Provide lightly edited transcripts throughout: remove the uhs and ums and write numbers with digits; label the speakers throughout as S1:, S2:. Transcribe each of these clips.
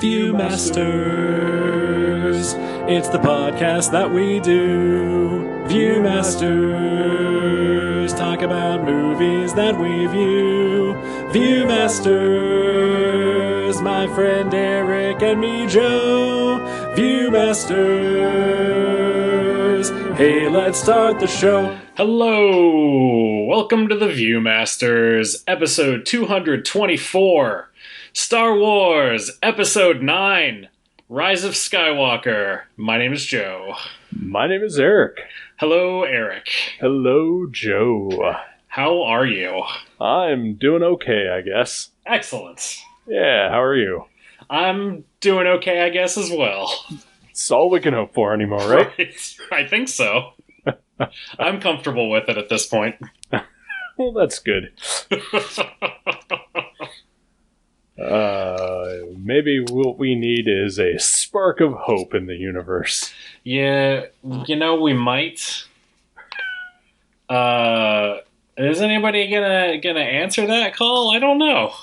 S1: Viewmasters, it's the podcast that we do. Viewmasters, talk about movies that we view. Viewmasters, my friend Eric and me, Joe. Viewmasters, hey, let's start the show.
S2: Hello, welcome to the Viewmasters, episode 224. Star Wars, Episode 9, Rise of Skywalker. My name is Joe.
S3: My name is Eric.
S2: Hello, Eric.
S3: Hello, Joe.
S2: How are you?
S3: I'm doing okay, I guess.
S2: Excellent.
S3: Yeah, how are you?
S2: I'm doing okay, I guess, as well.
S3: It's all we can hope for anymore, right?
S2: I think so. I'm comfortable with it at this point.
S3: Well, that's good. Maybe what we need is a spark of hope in the universe.
S2: Yeah, you know, we might. Is anybody gonna answer that call? I don't know.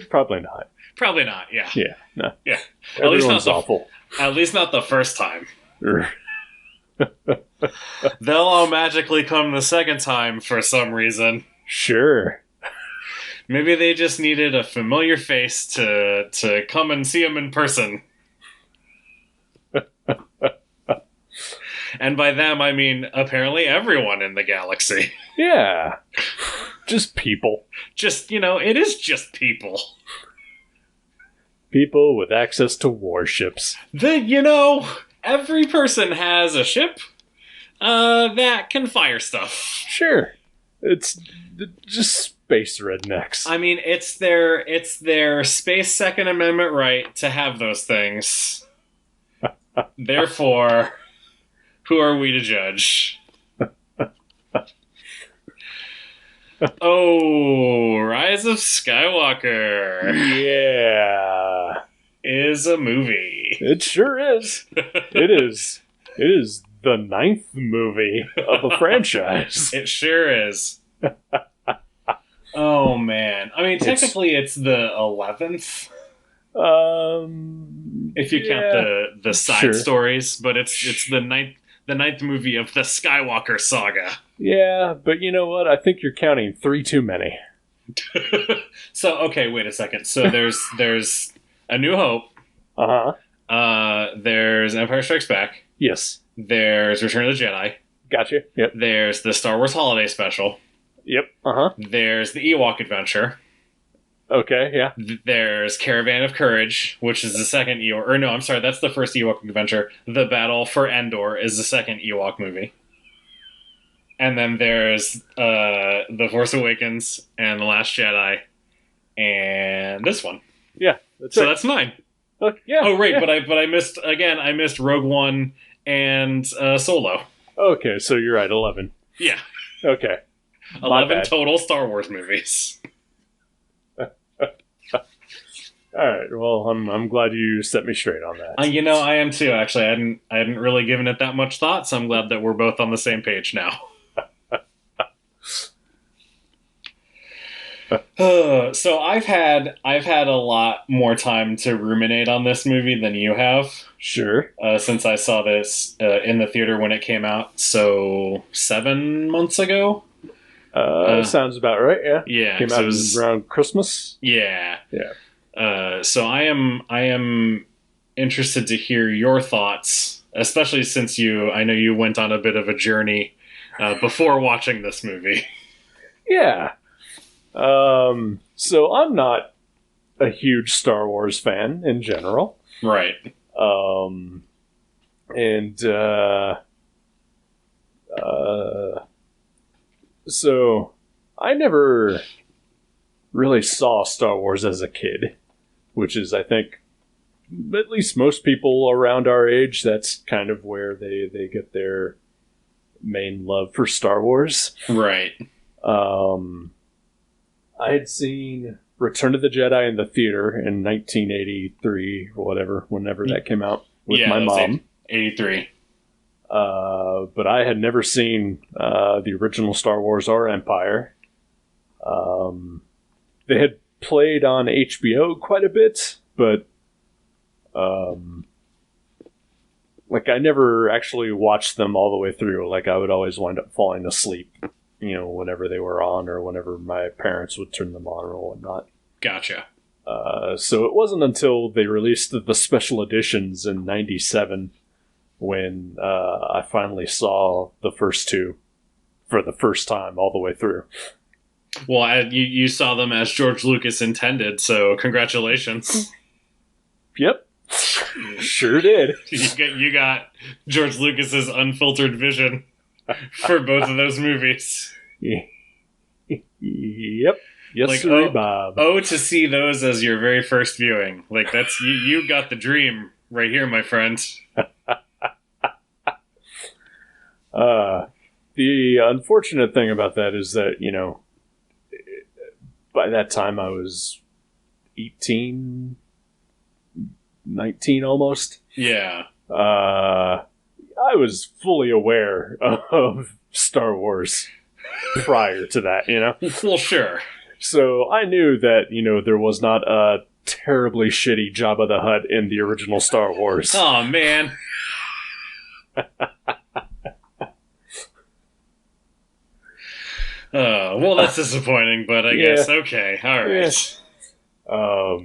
S3: Probably not.
S2: Probably not, yeah.
S3: Yeah, no.
S2: Yeah.
S3: Everyone's awful.
S2: At least not the first time. They'll all magically come the second time for some reason.
S3: Sure.
S2: Maybe they just needed a familiar face to come and see them in person. And by them, I mean apparently everyone in the galaxy.
S3: Yeah. Just people.
S2: Just, it is just people.
S3: People with access to warships.
S2: Every person has a ship that can fire stuff.
S3: Sure. It's just space rednecks.
S2: I mean, it's their space Second Amendment right to have those things. Therefore, who are we to judge? Oh, Rise of Skywalker.
S3: Yeah.
S2: Is a movie.
S3: It sure is. It is. It is the 9th movie of the franchise.
S2: It sure is. Oh, man. I mean, technically it's the 11th. If you count the side stories, but it's the ninth movie of the Skywalker saga.
S3: Yeah, but you know what? I think you're counting 3 too many.
S2: So, okay, wait a second. So there's A New Hope.
S3: Uh-huh.
S2: There's Empire Strikes Back.
S3: Yes.
S2: There's Return of the Jedi.
S3: Gotcha. Yep.
S2: There's the Star Wars Holiday Special.
S3: Yep. Uh-huh.
S2: There's the Ewok Adventure.
S3: Okay, yeah.
S2: There's Caravan of Courage, which is the second Ewok... Or no, I'm sorry, that's the first Ewok Adventure. The Battle for Endor is the second Ewok movie. And then there's The Force Awakens and The Last Jedi and this one.
S3: Yeah, that's
S2: so
S3: right.
S2: That's 9.
S3: Yeah.
S2: Oh, right,
S3: yeah.
S2: but I missed Rogue One and Solo.
S3: Okay, so you're right, 11.
S2: Yeah.
S3: Okay.
S2: 11 total Star Wars movies.
S3: All right. Well, I'm glad you set me straight on that.
S2: I am too. Actually, I hadn't really given it that much thought, so I'm glad that we're both on the same page now. So I've had a lot more time to ruminate on this movie than you have.
S3: Sure.
S2: Since I saw this in the theater when it came out, so 7 months ago.
S3: Sounds about right. Yeah.
S2: Yeah.
S3: Came out around Christmas.
S2: Yeah.
S3: Yeah.
S2: So I am interested to hear your thoughts, especially since I know you went on a bit of a journey before watching this movie.
S3: Yeah. So I'm not a huge Star Wars fan in general.
S2: Right.
S3: So I never really saw Star Wars as a kid, which is, I think, at least most people around our age, that's kind of where they get their main love for Star Wars.
S2: Right.
S3: I had seen Return of the Jedi in the theater in 1983 or whatever, whenever that came out, with my mom.
S2: 83.
S3: But I had never seen the original Star Wars or Empire. They had played on HBO quite a bit, but like, I never actually watched them all the way through. Like, I would always wind up falling asleep, whenever they were on or whenever my parents would turn them on or whatnot.
S2: Gotcha.
S3: So it wasn't until they released the special editions in 97 when I finally saw the first two for the first time all the way through.
S2: Well, you saw them as George Lucas intended, so congratulations.
S3: Yep. Sure did.
S2: You got George Lucas's unfiltered vision for both of those movies.
S3: Yep. Yes,
S2: like,
S3: sir, Bob.
S2: To see those as your very first viewing. Like, that's you got the dream right here, my friend.
S3: The unfortunate thing about that is that, by that time I was 18, 19 almost.
S2: Yeah.
S3: I was fully aware of Star Wars prior to that,
S2: Well, sure.
S3: So I knew that, there was not a terribly shitty Jabba the Hutt in the original Star Wars.
S2: Oh, man. Well, that's disappointing, but I guess, okay, all right.
S3: Yeah.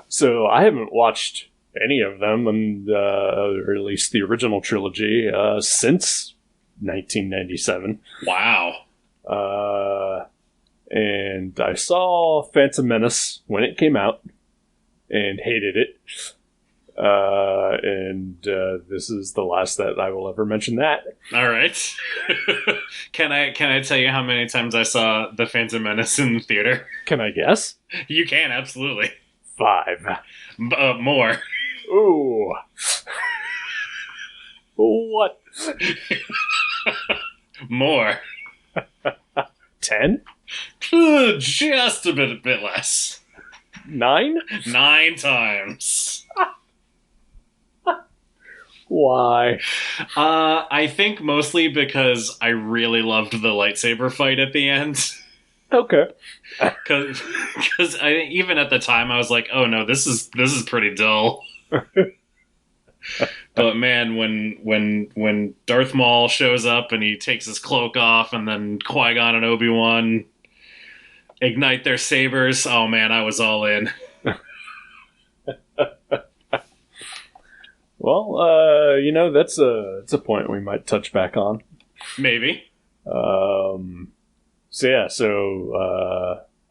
S3: So I haven't watched any of them, or at least the original trilogy, since 1997.
S2: Wow.
S3: And I saw Phantom Menace when it came out and hated it. And this is the last that I will ever mention that.
S2: All right. Can I tell you how many times I saw The Phantom Menace in the theater?
S3: Can I guess?
S2: You can, absolutely.
S3: 5.
S2: More.
S3: Ooh. What?
S2: More.
S3: 10?
S2: Just a bit less.
S3: 9?
S2: 9 times.
S3: Why?
S2: I think mostly because I really loved the lightsaber fight at the end.
S3: Okay.
S2: Because even at the time I was like, oh no, this is pretty dull. But man, when Darth Maul shows up and he takes his cloak off, and then Qui-Gon and Obi-Wan ignite their sabers, oh man, I was all in.
S3: Well, that's a point we might touch back on.
S2: Maybe.
S3: So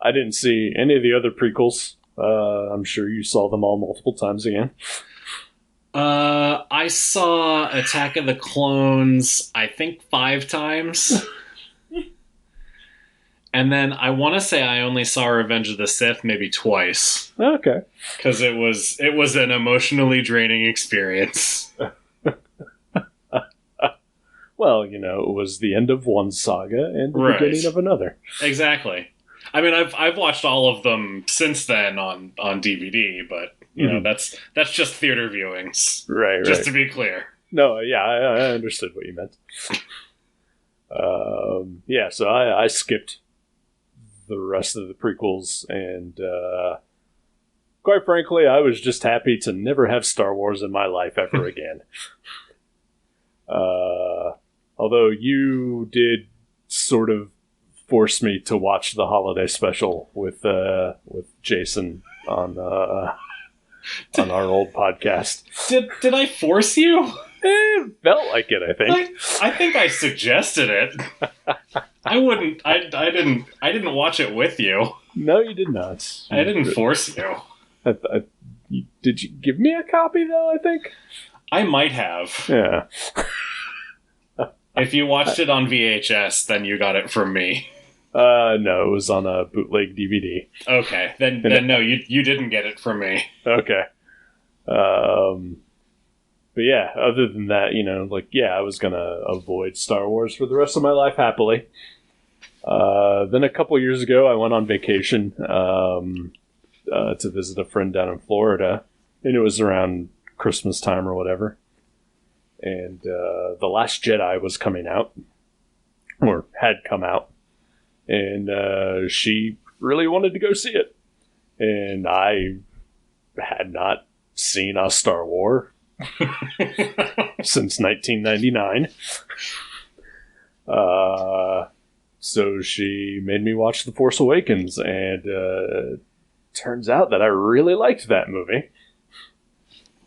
S3: I didn't see any of the other prequels. I'm sure you saw them all multiple times again.
S2: I saw Attack of the Clones, I think 5 times. And then I want to say I only saw Revenge of the Sith maybe twice.
S3: Okay.
S2: Because it was an emotionally draining experience.
S3: Well, it was the end of one saga and the beginning of another.
S2: Exactly. I mean, I've watched all of them since then on DVD, but that's just theater viewings.
S3: Right.
S2: Just to be clear.
S3: No, yeah, I understood what you meant. So I skipped the rest of the prequels, and quite frankly, I was just happy to never have Star Wars in my life ever again. Although you did sort of force me to watch the holiday special with Jason on our old podcast.
S2: Did I force you?
S3: It felt like it, I think.
S2: I think I suggested it. I wouldn't. I didn't watch it with you.
S3: No, you did not.
S2: I didn't force you.
S3: Did you give me a copy, though, I think?
S2: I might have.
S3: Yeah.
S2: If you watched it on VHS, then you got it from me.
S3: No, it was on a bootleg DVD.
S2: Okay, then no, you didn't get it from me.
S3: Okay. But yeah, other than that, I was going to avoid Star Wars for the rest of my life happily. Then a couple years ago, I went on vacation to visit a friend down in Florida, and it was around Christmas time or whatever. And The Last Jedi was coming out, or had come out, and she really wanted to go see it. And I had not seen a Star Wars since 1999. So she made me watch The Force Awakens, and turns out that I really liked that movie.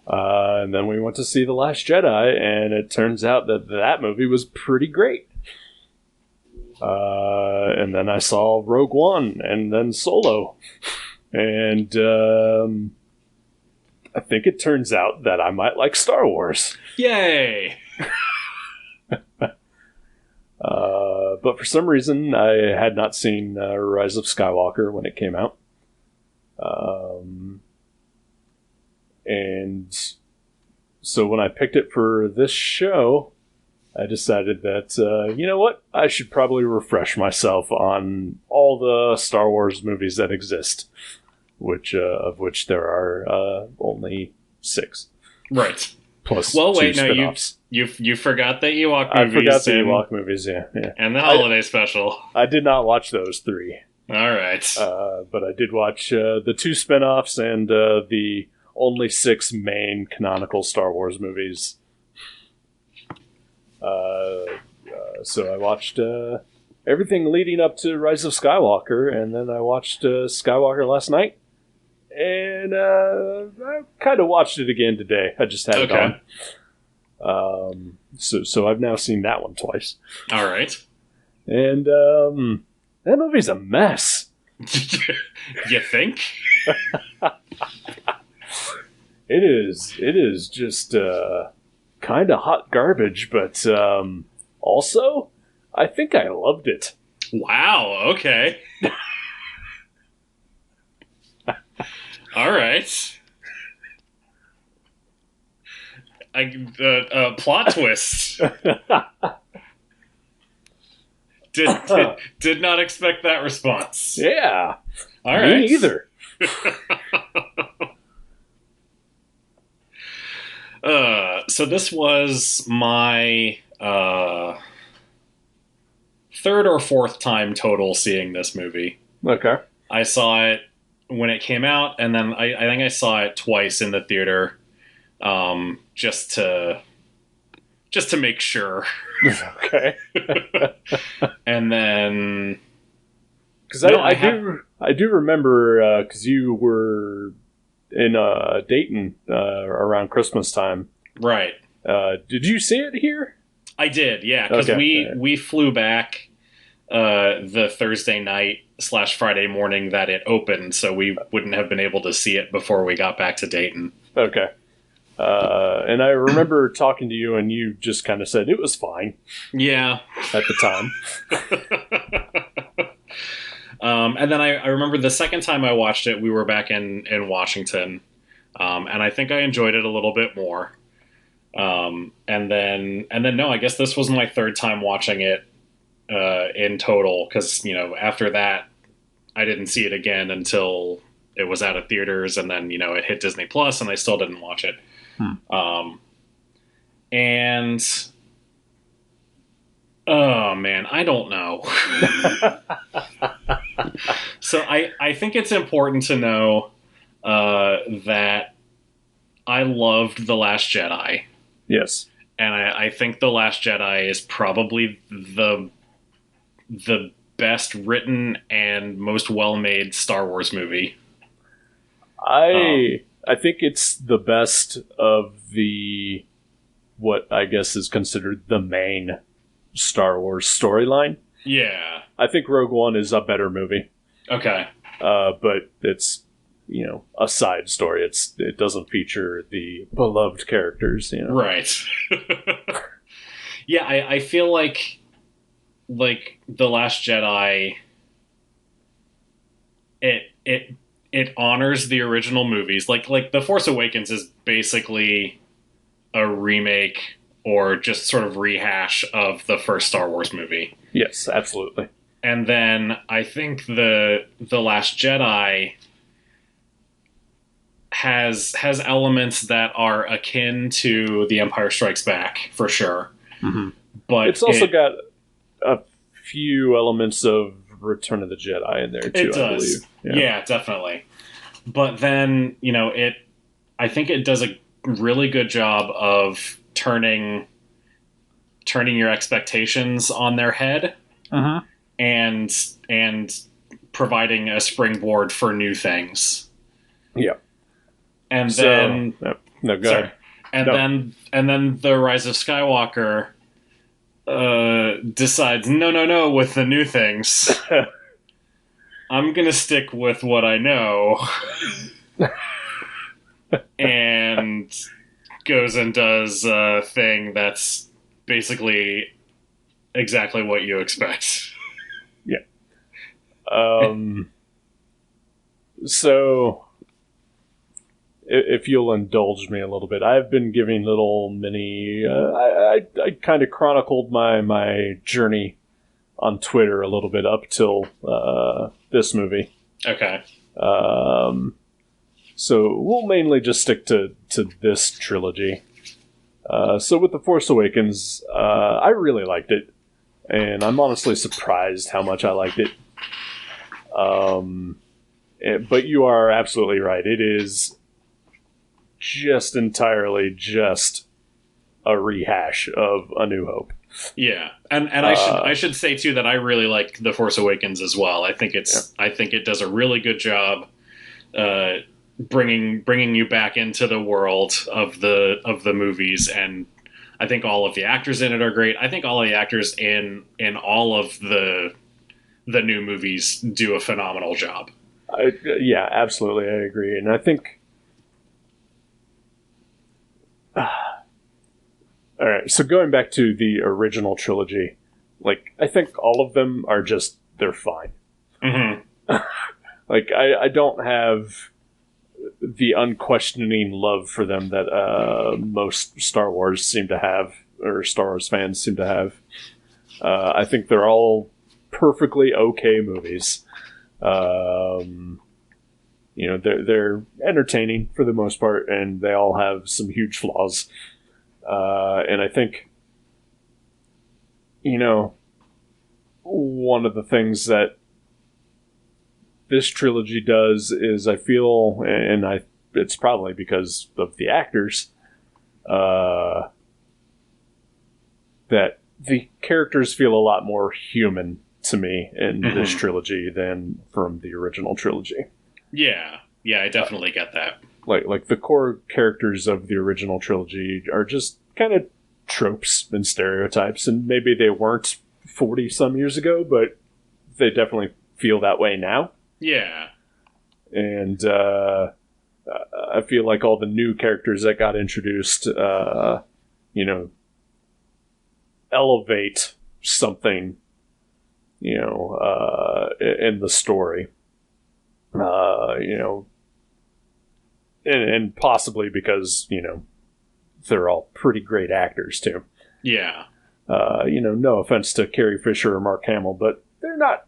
S3: And then we went to see The Last Jedi, and it turns out that that movie was pretty great. And then I saw Rogue One, and then Solo. And I think it turns out that I might like Star Wars.
S2: Yay!
S3: But for some reason, I had not seen Rise of Skywalker when it came out. And so when I picked it for this show, I decided that, you know what? I should probably refresh myself on all the Star Wars movies that exist, of which there are only 6.
S2: Right.
S3: Plus
S2: well,
S3: 2
S2: wait, no,
S3: spin-offs.
S2: you forgot the Ewok
S3: I
S2: movies.
S3: forgot the Ewok movies, yeah.
S2: And the holiday special.
S3: I did not watch those 3.
S2: All right.
S3: But I did watch the 2 spin-offs and the only 6 main canonical Star Wars movies. So I watched everything leading up to Rise of Skywalker, and then I watched Skywalker last night, and I kind of watched it again today. I just had it on. So I've now seen that one twice.
S2: All right.
S3: And that movie's a mess.
S2: You think?
S3: It is just kind of hot garbage, but also, I think I loved it.
S2: Wow, okay. All right. Plot twist. Did not expect that response.
S3: Yeah.
S2: All right.
S3: Me neither.
S2: So this was my 3rd or 4th time total seeing this movie.
S3: Okay.
S2: I saw it when it came out, and then I think I saw it twice in the theater, just to make sure.
S3: Okay.
S2: And then,
S3: because I do remember because you were in Dayton around Christmas time,
S2: right?
S3: Did you see it here?
S2: I did, yeah. Because we flew back the Thursday night / Friday morning that it opened, so we wouldn't have been able to see it before we got back to Dayton.
S3: Okay. And I remember talking to you, and you just kind of said it was fine.
S2: Yeah.
S3: At the time.
S2: And then I remember the second time I watched it, we were back in Washington, and I think I enjoyed it a little bit more. And then no, I guess this was my 3rd time watching it in total, because after that I didn't see it again until it was out of theaters, and then it hit Disney Plus, and I still didn't watch it. And oh man, I don't know. So I think it's important to know that I loved The Last Jedi.
S3: Yes.
S2: And I think The Last Jedi is probably the best written and most well-made Star Wars movie.
S3: I think it's the best of the what I guess is considered the main Star Wars storyline.
S2: Yeah.
S3: I think Rogue One is a better movie.
S2: Okay.
S3: But it's, a side story. It doesn't feature the beloved characters,
S2: Right. Yeah, I feel like The Last Jedi, it honors the original movies. Like The Force Awakens is basically a remake or just sort of rehash of the first Star Wars movie.
S3: Yes, absolutely.
S2: And then I think the Last Jedi has elements that are akin to The Empire Strikes Back, for sure.
S3: Mm-hmm.
S2: But
S3: it's also got a few elements of Return of the Jedi in there too.
S2: It does.
S3: I believe.
S2: Yeah, definitely. But then I think it does really good job of turning your expectations on their head, and providing a springboard for new things.
S3: Yeah.
S2: And then
S3: no, go ahead.
S2: And then the Rise of Skywalker decides no with the new things. I'm gonna stick with what I know. And goes and does a thing that's basically exactly what you expect.
S3: Yeah. So, if you'll indulge me a little bit, I've been giving little mini... I kind of chronicled my journey on Twitter a little bit up till this movie.
S2: Okay.
S3: So we'll mainly just stick to this trilogy. So with The Force Awakens, I really liked it. And I'm honestly surprised how much I liked it. But you are absolutely right. It is just entirely just a rehash of A New Hope.
S2: Yeah, and I should say too that I really like The Force Awakens as well. I think it does a really good job bringing you back into the world of the movies, and I think all of the actors in it are great. I think all of the actors in all of the new movies do a phenomenal job.
S3: Yeah, absolutely, I agree, and I think. All right, so going back to the original trilogy, like I think all of them are they're fine.
S2: Mm-hmm.
S3: Like I don't have the unquestioning love for them that most Star Wars seem to have, or Star Wars fans seem to have. I think they're all perfectly okay movies. They're entertaining for the most part, and they all have some huge flaws. And I think, one of the things that this trilogy does is I feel, it's probably because of the actors, that the characters feel a lot more human to me in this trilogy than from the original trilogy.
S2: Yeah, I definitely get that.
S3: Like the core characters of the original trilogy are just kind of tropes and stereotypes, and maybe they weren't 40 some years ago, but they definitely feel that way now.
S2: Yeah.
S3: And I feel like all the new characters that got introduced, elevate something, in the story. And possibly because, they're all pretty great actors, too.
S2: Yeah.
S3: No offense to Carrie Fisher or Mark Hamill, but they're not,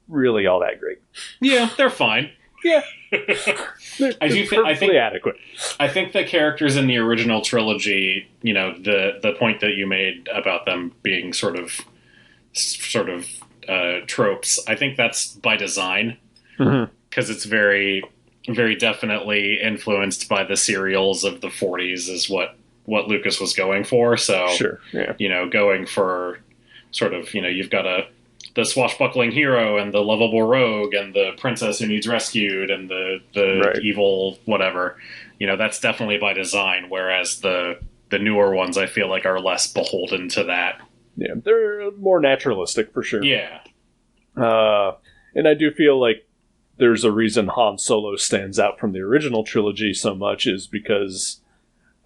S3: really all that great.
S2: Yeah, they're fine.
S3: Yeah.
S2: I think
S3: adequate.
S2: I think the characters in the original trilogy, the point that you made about them being sort of tropes, I think that's by design, because it's very, very definitely influenced by the serials of the 40s is what Lucas was going for. So,
S3: sure, yeah.
S2: Going for sort of, you've got the swashbuckling hero and the lovable rogue and the princess who needs rescued and the
S3: right.
S2: evil whatever. That's definitely by design, whereas the newer ones I feel like are less beholden to that.
S3: Yeah, they're more naturalistic for sure.
S2: Yeah.
S3: And I do feel like there's a reason Han Solo stands out from the original trilogy so much is because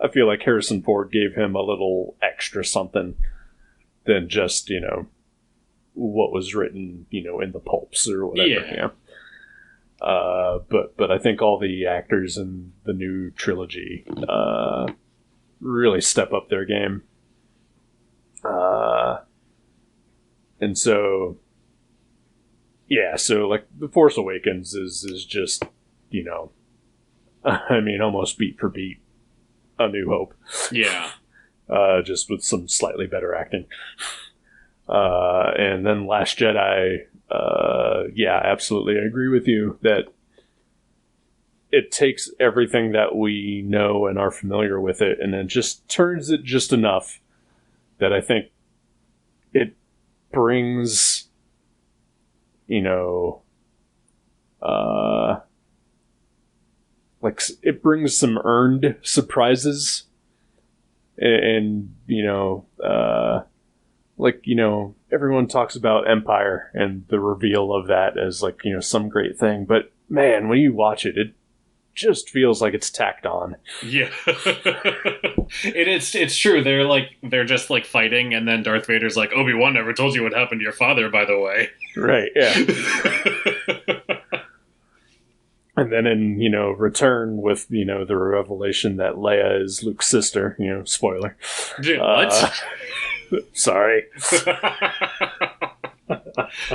S3: I feel like Harrison Ford gave him a little extra something than just, what was written, in the pulps or whatever.
S2: Yeah.
S3: But I think all the actors in the new trilogy really step up their game. And so, yeah, so like The Force Awakens is just, almost beat for beat A New Hope.
S2: Yeah.
S3: Just with some slightly better acting. And then Last Jedi, yeah, absolutely. I agree with you that it takes everything that we know and are familiar with it, and then just turns it just enough that I think it brings, it brings some earned surprises, and everyone talks about Empire and the reveal of that as some great thing, but man, when you watch it, it just feels like it's tacked on.
S2: Yeah. It's true. They're just fighting, and then Darth Vader's like, Obi-Wan never told you what happened to your father, by the way.
S3: Right, yeah. And then in, Return with, the revelation that Leia is Luke's sister, spoiler.
S2: What?
S3: Sorry.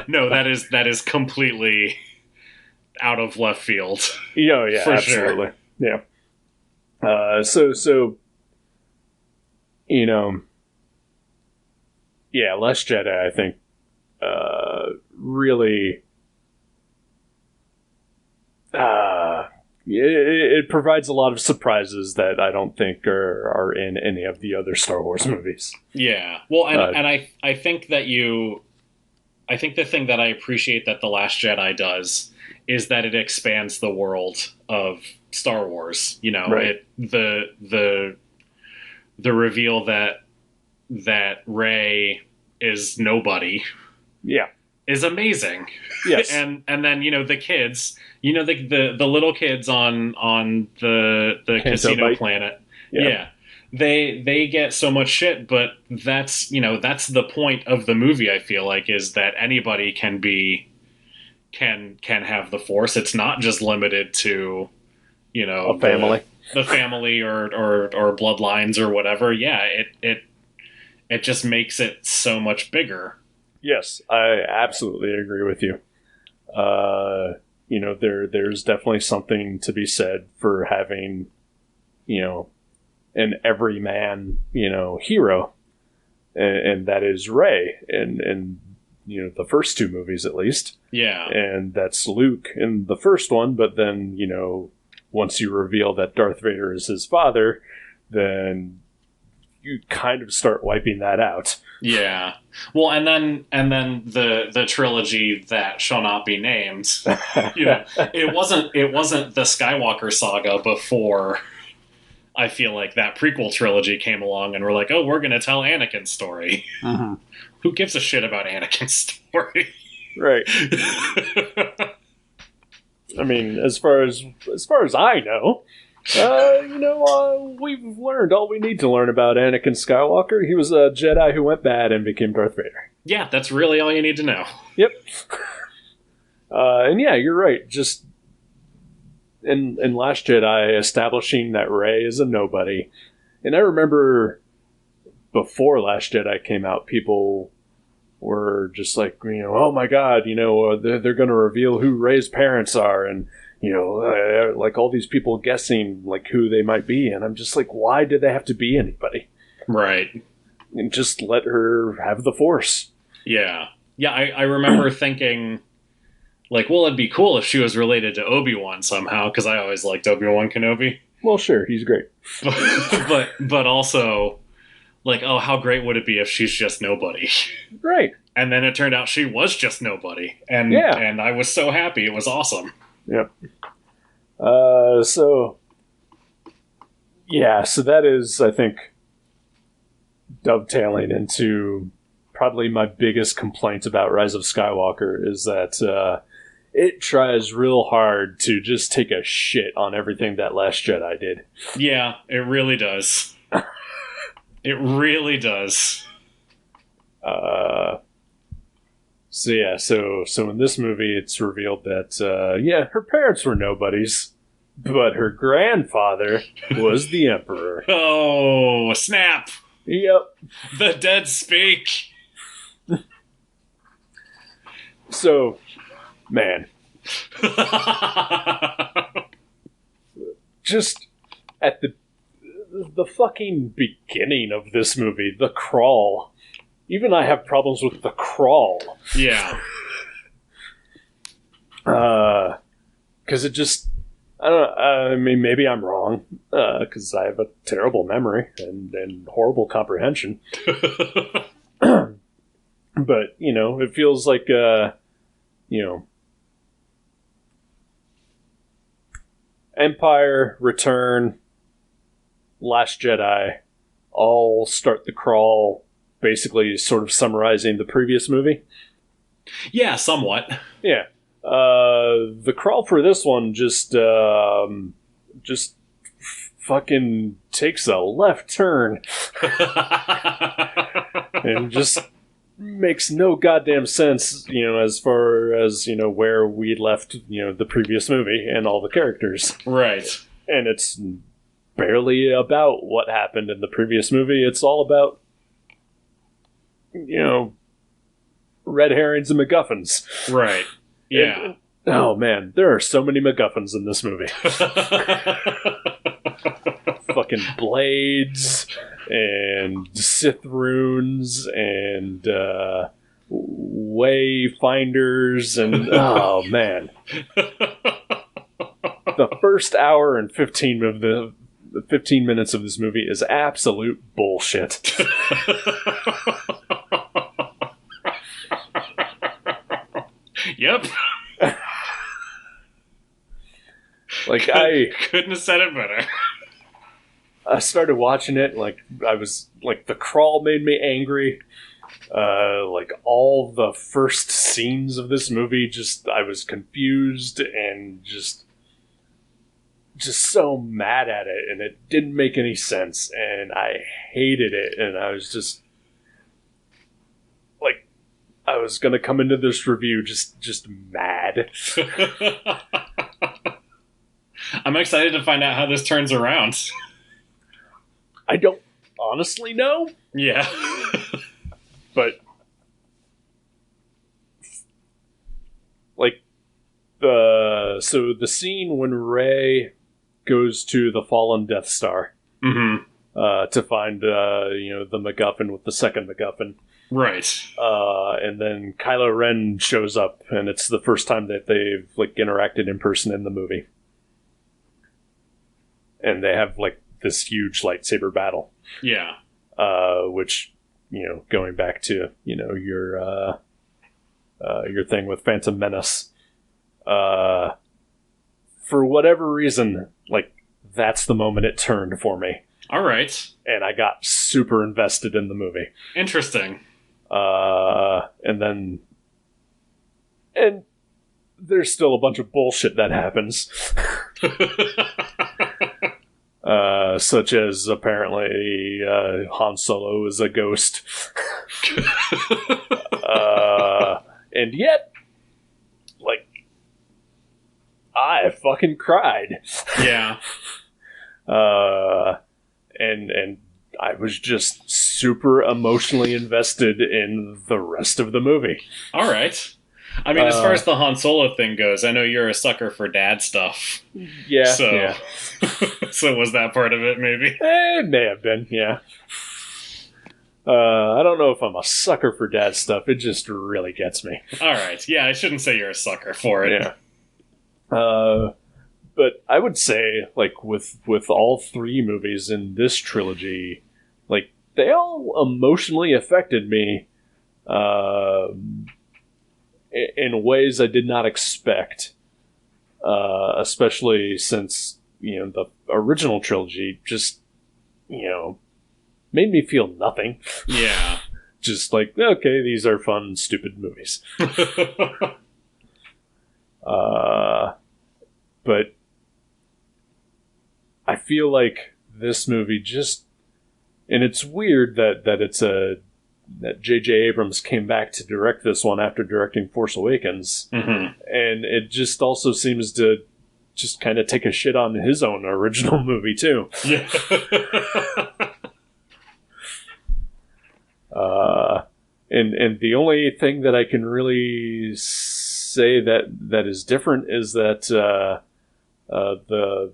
S2: No, that is completely out of left field.
S3: Oh, yeah,
S2: for
S3: absolutely.
S2: Sure.
S3: Yeah. Last Jedi, I think, really, it provides a lot of surprises that I don't think are in any of the other Star Wars movies.
S2: Yeah. Well, and I think that I think the thing that I appreciate that The Last Jedi does is that it expands the world of Star Wars.
S3: Right.
S2: The reveal that Rey is nobody.
S3: Yeah.
S2: Is amazing.
S3: Yes.
S2: and then the kids, the little kids on the casino planet. Yeah. They get so much shit, but that's the point of the movie, I feel like, is that anybody can have the Force. It's not just limited to
S3: a family.
S2: The family or bloodlines or whatever. Yeah, it just makes it so much bigger.
S3: Yes, I absolutely agree with you. There's definitely something to be said for having, an everyman, hero, and that is Rey, and the first two movies at least.
S2: Yeah,
S3: and that's Luke in the first one. But then, once you reveal that Darth Vader is his father, then you kind of start wiping that out.
S2: Yeah. Well, and then the trilogy that shall not be named. It wasn't the Skywalker saga before. I feel like that prequel trilogy came along and we're like, oh, we're going to tell Anakin's story.
S3: Uh-huh.
S2: Who gives a shit about Anakin's story?
S3: Right. I mean, as far as I know, we've learned all we need to learn about Anakin Skywalker. He was a Jedi who went bad and became Darth Vader.
S2: Yeah, that's really all you need to know.
S3: Yep. And yeah, you're right. Just in Last Jedi, establishing that Rey is a nobody. And I remember before Last Jedi came out, people were just like, oh my god, they're going to reveal who Rey's parents are, and like all these people guessing like who they might be, and I'm just like, why did they have to be anybody?
S2: Right.
S3: And just let her have the Force.
S2: Yeah. Yeah, I remember thinking, like, well, it'd be cool if she was related to Obi-Wan somehow, because I always liked Obi-Wan Kenobi.
S3: Well, sure, he's great.
S2: but also, like, oh, how great would it be if she's just nobody?
S3: Right.
S2: And then it turned out she was just nobody. And I was so happy. It was awesome.
S3: Yep. So that is, I think, dovetailing into probably my biggest complaint about Rise of Skywalker is that it tries real hard to just take a shit on everything that Last Jedi did.
S2: Yeah, it really does. It really does.
S3: So in this movie, it's revealed that her parents were nobodies, but her grandfather was the Emperor.
S2: Oh, snap!
S3: Yep.
S2: The dead speak.
S3: So, man, just at the fucking beginning of this movie, the crawl. Even I have problems with the crawl.
S2: Yeah.
S3: Because it just I don't know. I mean, maybe I'm wrong because I have a terrible memory and horrible comprehension. But it feels like Empire, Return, Last Jedi all start the crawl, basically sort of summarizing the previous movie.
S2: Yeah, somewhat.
S3: Yeah. The crawl for this one just fucking takes a left turn and just makes no goddamn sense, as far as, where we left, the previous movie and all the characters.
S2: Right.
S3: And it's barely about what happened in the previous movie. It's all about, red herrings and MacGuffins.
S2: Right. Yeah.
S3: And, oh man, there are so many MacGuffins in this movie. Fucking blades and Sith runes and wayfinders and oh man, the first hour and 15 minutes of this movie is absolute bullshit.
S2: Yep.
S3: Like I
S2: couldn't have said it better.
S3: I started watching it, I was the crawl made me angry. All the first scenes of this movie, I was confused and just so mad at it, and it didn't make any sense, and I hated it, and I was just I was gonna come into this review just mad.
S2: I'm excited to find out how this turns around.
S3: I don't honestly know.
S2: Yeah.
S3: But the scene when Rey goes to the fallen Death Star to find the MacGuffin with the second MacGuffin.
S2: Right.
S3: And then Kylo Ren shows up, and it's the first time that they've interacted in person in the movie. And they have this huge lightsaber battle.
S2: Yeah.
S3: Which, going back to, your thing with Phantom Menace, for whatever reason, that's the moment it turned for me.
S2: All right.
S3: And I got super invested in the movie.
S2: Interesting.
S3: And there's still a bunch of bullshit that happens. Such as apparently Han Solo is a ghost. And yet, I fucking cried.
S2: Yeah.
S3: And I was just super emotionally invested in the rest of the movie.
S2: All right. I mean, as far as the Han Solo thing goes, I know you're a sucker for dad stuff.
S3: Yeah.
S2: So,
S3: yeah.
S2: So was that part of it, maybe?
S3: It may have been, yeah. I don't know if I'm a sucker for dad stuff. It just really gets me.
S2: All right. Yeah, I shouldn't say you're a sucker for it.
S3: Yeah. But I would say, with all three movies in this trilogy, they all emotionally affected me in ways I did not expect. Especially since, the original trilogy just, made me feel nothing.
S2: Yeah.
S3: Just okay, these are fun, stupid movies. But I feel like this movie just, and it's weird that that J.J. Abrams came back to direct this one after directing Force Awakens, and it just also seems to just kind of take a shit on his own original movie too.
S2: Yeah.
S3: And the only thing that I can really say that is different is that the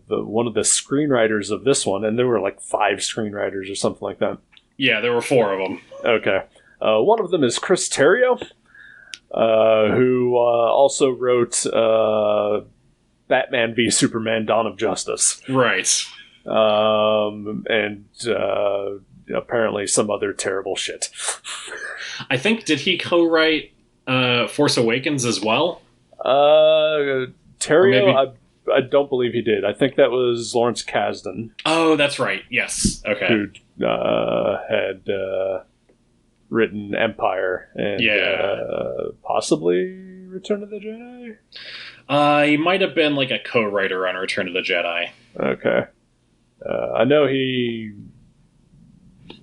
S3: one of the screenwriters of this one, and there were 5 screenwriters or something like that.
S2: Yeah, there were 4 of them.
S3: Okay. One of them is Chris Terrio, who also wrote Batman v Superman: Dawn of Justice.
S2: Right.
S3: And apparently some other terrible shit.
S2: I think, did he co-write Force Awakens as well?
S3: Terrio, I don't believe he did. I think that was Lawrence Kasdan.
S2: Oh, that's right. Yes. Okay.
S3: Who had written Empire and possibly Return of the Jedi?
S2: He might have been like a co-writer on Return of the Jedi.
S3: Okay. I know he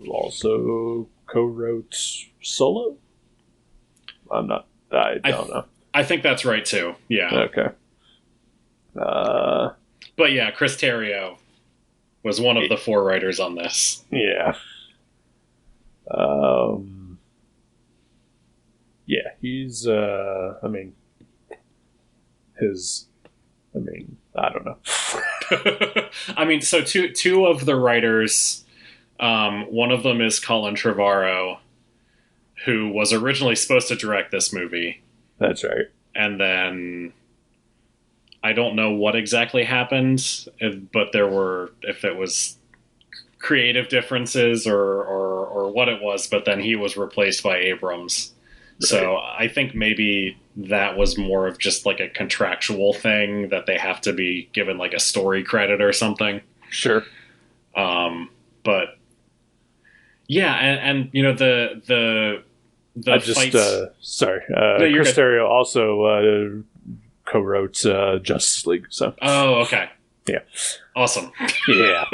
S3: also co-wrote Solo? I don't know.
S2: I think that's right too. Yeah.
S3: Okay.
S2: But yeah, Chris Terrio was one of the 4 writers on this.
S3: Yeah. Yeah, he's, I don't know.
S2: I mean, so two of the writers, one of them is Colin Trevorrow, who was originally supposed to direct this movie.
S3: That's right.
S2: And then I don't know what exactly happened, but there were, if it was creative differences or what it was, but then he was replaced by Abrams. Right. So I think maybe that was more of just like a contractual thing that they have to be given like a story credit or something.
S3: Sure.
S2: But yeah, and you know the fights.
S3: Chris Terrio also co-wrote Justice League. So.
S2: Oh, okay.
S3: Yeah.
S2: Awesome.
S3: Yeah.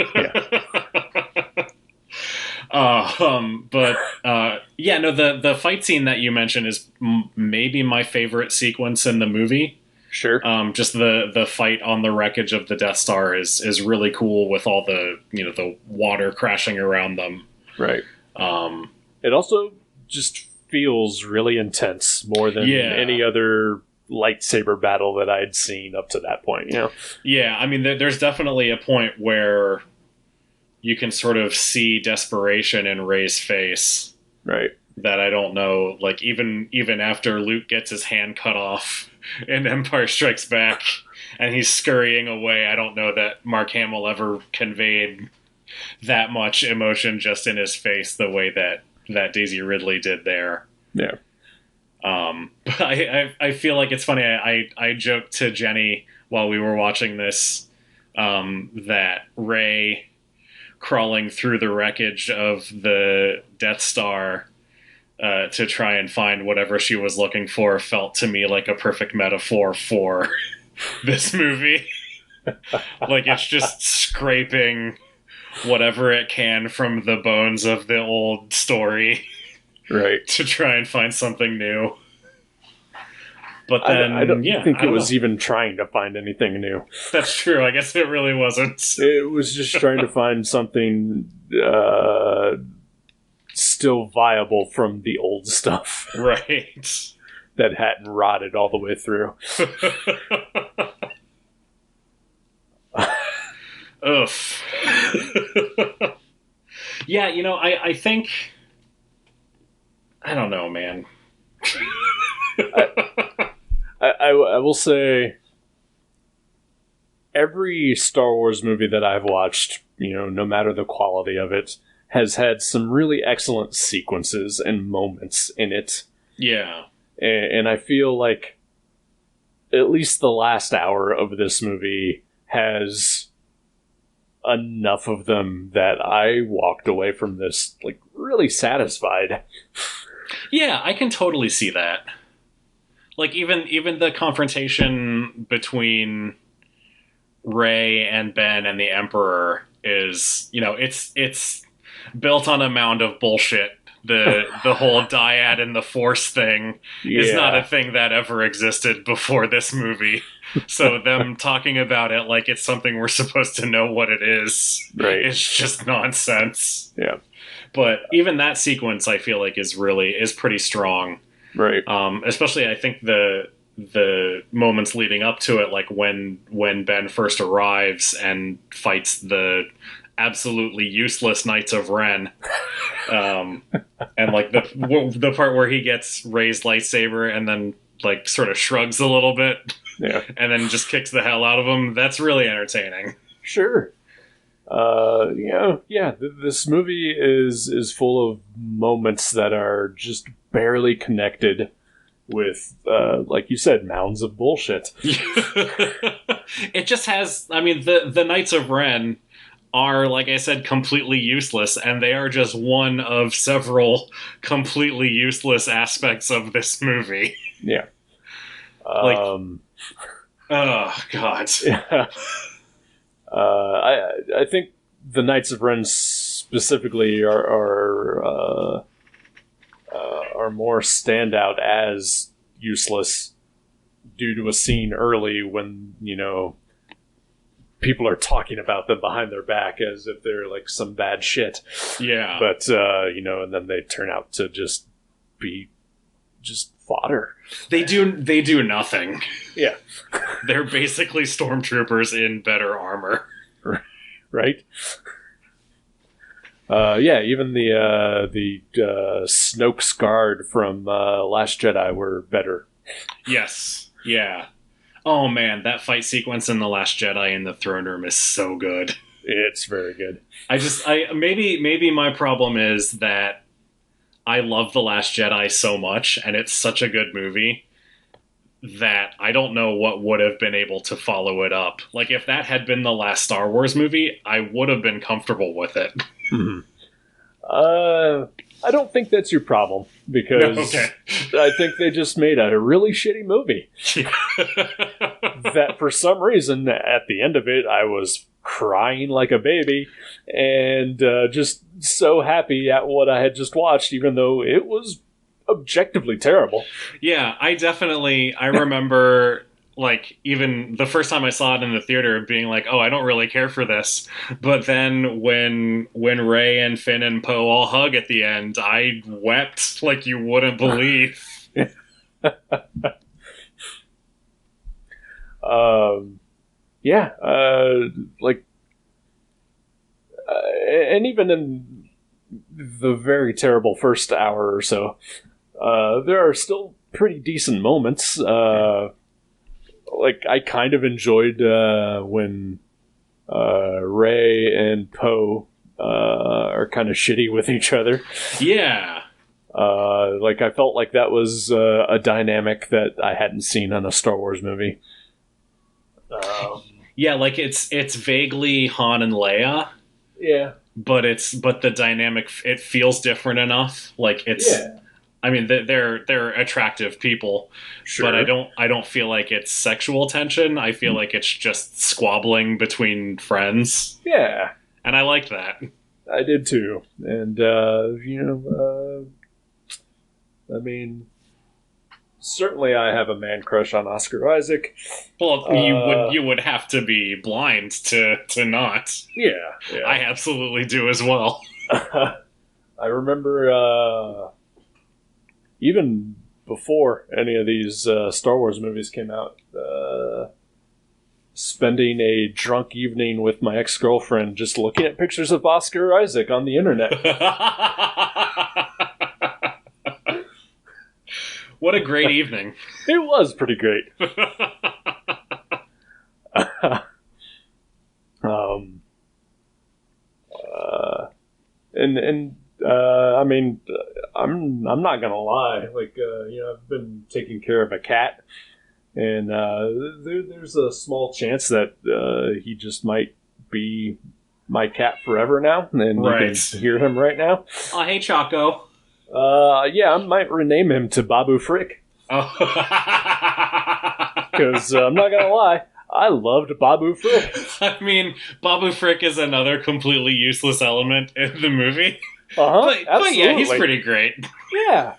S2: The fight scene that you mentioned is maybe my favorite sequence in the movie.
S3: Sure.
S2: Just the fight on the wreckage of the Death Star is really cool with all the the water crashing around them.
S3: Right. It also just feels really intense, more than any other lightsaber battle that I'd seen up to that point.
S2: Yeah, I mean, there's definitely a point where you can sort of see desperation in Rey's face.
S3: Right.
S2: That I don't know, like even after Luke gets his hand cut off in Empire Strikes Back and he's scurrying away, I don't know that Mark Hamill ever conveyed that much emotion just in his face the way that Daisy Ridley did there.
S3: Yeah.
S2: But I feel like it's funny. I joked to Jenny while we were watching this that Rey crawling through the wreckage of the Death Star to try and find whatever she was looking for felt to me like a perfect metaphor for this movie. Like it's just scraping whatever it can from the bones of the old story,
S3: right,
S2: to try and find something new. But then,
S3: I don't think it was even trying to find anything new.
S2: That's true. I guess it really wasn't.
S3: It was just trying to find something still viable from the old stuff.
S2: Right.
S3: That hadn't rotted all the way through.
S2: Oof. Yeah, I think... I don't know, man.
S3: I will say every Star Wars movie that I've watched, no matter the quality of it, has had some really excellent sequences and moments in it.
S2: Yeah.
S3: And I feel like at least the last hour of this movie has enough of them that I walked away from this like really satisfied.
S2: Yeah, I can totally see that. Like even the confrontation between Rey and Ben and the Emperor is, it's built on a mound of bullshit. The whole dyad and the Force thing is not a thing that ever existed before this movie. So them talking about it like it's something we're supposed to know what it is,
S3: right,
S2: is just nonsense.
S3: Yeah.
S2: But even that sequence, I feel like is pretty strong.
S3: Right.
S2: Especially, I think the moments leading up to it, like when Ben first arrives and fights the absolutely useless Knights of Ren, and like the part where he gets Rey's lightsaber and then like sort of shrugs a little bit.
S3: Yeah.
S2: and then just kicks the hell out of them. That's really entertaining.
S3: Sure. This movie is full of moments that are just barely connected with, like you said, mounds of bullshit.
S2: It just has, I mean, the Knights of Ren are, like I said, completely useless, and they are just one of several completely useless aspects of this movie.
S3: Yeah.
S2: Oh, God.
S3: Yeah. I think the Knights of Ren specifically are more standout as useless due to a scene early when, people are talking about them behind their back as if they're like some bad shit.
S2: Yeah.
S3: But, and then they turn out to just be just fodder.
S2: They do nothing.
S3: Yeah.
S2: They're basically stormtroopers in better armor.
S3: Right? Even the Snoke's guard from Last Jedi were better.
S2: Yes. Yeah. Oh man, that fight sequence in The Last Jedi in the throne room is so good.
S3: It's very good.
S2: Maybe my problem is that I love The Last Jedi so much, and it's such a good movie, that I don't know what would have been able to follow it up. Like, if that had been the last Star Wars movie, I would have been comfortable with it.
S3: Mm-hmm. I don't think that's your problem, because
S2: Okay.
S3: I think they just made a really shitty movie. That for some reason, at the end of it, I was crying like a baby, and just so happy at what I had just watched, even though it was objectively terrible.
S2: Yeah, I remember, like, even the first time I saw it in the theater being like, oh, I don't really care for this. But then when Rey and Finn and Poe all hug at the end, I wept like you wouldn't believe.
S3: And even in the very terrible first hour or so, there are still pretty decent moments. Like, I kind of enjoyed when Rey and Poe are kind of shitty with each other.
S2: Yeah.
S3: Like, I felt like that was a dynamic that I hadn't seen on a Star Wars movie.
S2: Yeah, like, it's vaguely Han and Leia.
S3: Yeah.
S2: But the dynamic, it feels different enough. Like, it's...
S3: Yeah.
S2: I mean, they're attractive people,
S3: Sure.
S2: but I don't feel like it's sexual tension. I feel like it's just squabbling between friends.
S3: Yeah.
S2: And I like that.
S3: I did too. And, I mean, certainly I have a man crush on Oscar Isaac.
S2: Well, you would have to be blind to not.
S3: Yeah.
S2: I absolutely do as well.
S3: I remember, even before any of these Star Wars movies came out, spending a drunk evening with my ex-girlfriend just looking at pictures of Oscar Isaac on the internet.
S2: What a great evening.
S3: It was pretty great. I mean, I'm not gonna lie. Like, I've been taking care of a cat, and there's a small chance that he just might be my cat forever now, and
S2: Right.
S3: you can hear him right now.
S2: Oh, hey, Chaco.
S3: Yeah, I might rename him to Babu Frick,
S2: Oh.
S3: because I'm not gonna lie, I loved Babu Frick.
S2: I mean, Babu Frick is another completely useless element in the movie.
S3: But
S2: yeah, he's pretty great.
S3: Yeah.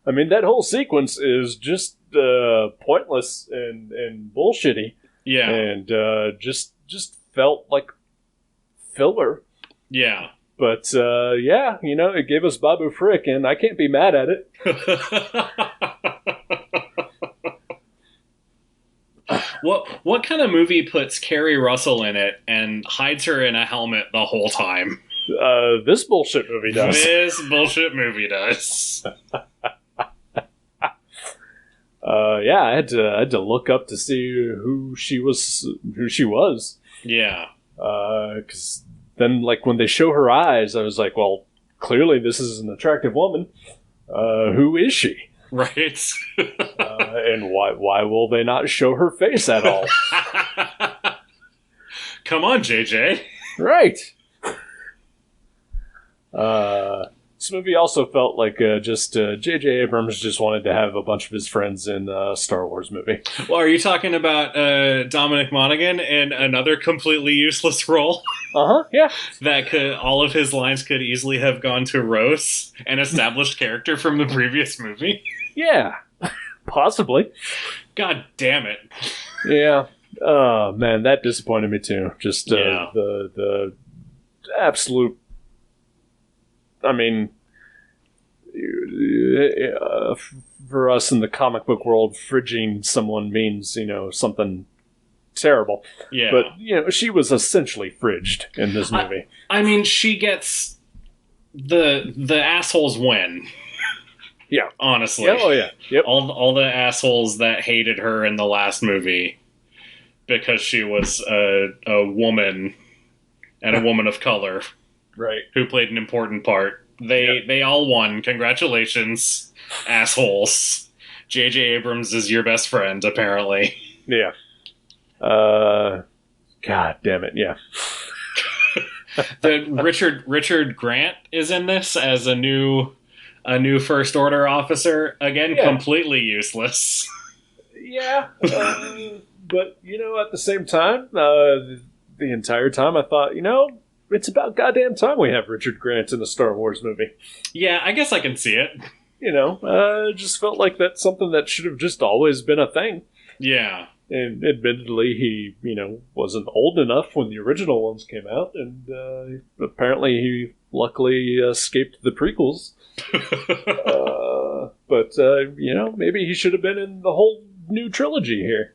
S3: I mean, that whole sequence is just pointless and bullshitty.
S2: Yeah.
S3: And just felt like filler.
S2: Yeah.
S3: But it gave us Babu Frick, and I can't be mad at it.
S2: What kind of movie puts Carrie Russell in it and hides her in a helmet the whole time?
S3: This bullshit movie does.
S2: This bullshit movie does.
S3: Yeah, I had to look up to see who she was.
S2: Yeah.
S3: Because then, like, when they show her eyes, I was like, well, clearly this is an attractive woman. Who is she?
S2: Right.
S3: And why will they not show her face at all?
S2: Come on, JJ.
S3: Right. This movie also felt like J.J. Abrams just wanted to have a bunch of his friends in a Star Wars movie.
S2: Well, are you talking about Dominic Monaghan in another completely useless role?
S3: Yeah.
S2: That all of his lines could easily have gone to Rose, an established character from the previous movie.
S3: Yeah, possibly.
S2: God damn it.
S3: Yeah. Oh, man, that disappointed me too. Just
S2: Yeah.
S3: the absolute... I mean, for us in the comic book world, fridging someone means, something terrible.
S2: Yeah.
S3: But, she was essentially fridged in this movie.
S2: I mean, she gets... The assholes win.
S3: Yeah.
S2: Honestly.
S3: Yeah, oh, yeah. Yep.
S2: All the assholes that hated her in the last movie because she was a woman and a woman of color.
S3: Right.
S2: Who played an important part. They all won. Congratulations, assholes. J.J. Abrams is your best friend, apparently.
S3: Yeah. God damn it, yeah.
S2: Richard Grant is in this as a new First Order officer. Again, completely useless.
S3: Yeah. But, at the same time, the entire time I thought, it's about goddamn time we have Richard Grant in a Star Wars movie.
S2: Yeah, I guess I can see it.
S3: It just felt like that's something that should have just always been a thing.
S2: Yeah.
S3: And admittedly, he, wasn't old enough when the original ones came out, and apparently he luckily escaped the prequels. But maybe he should have been in the whole new trilogy here.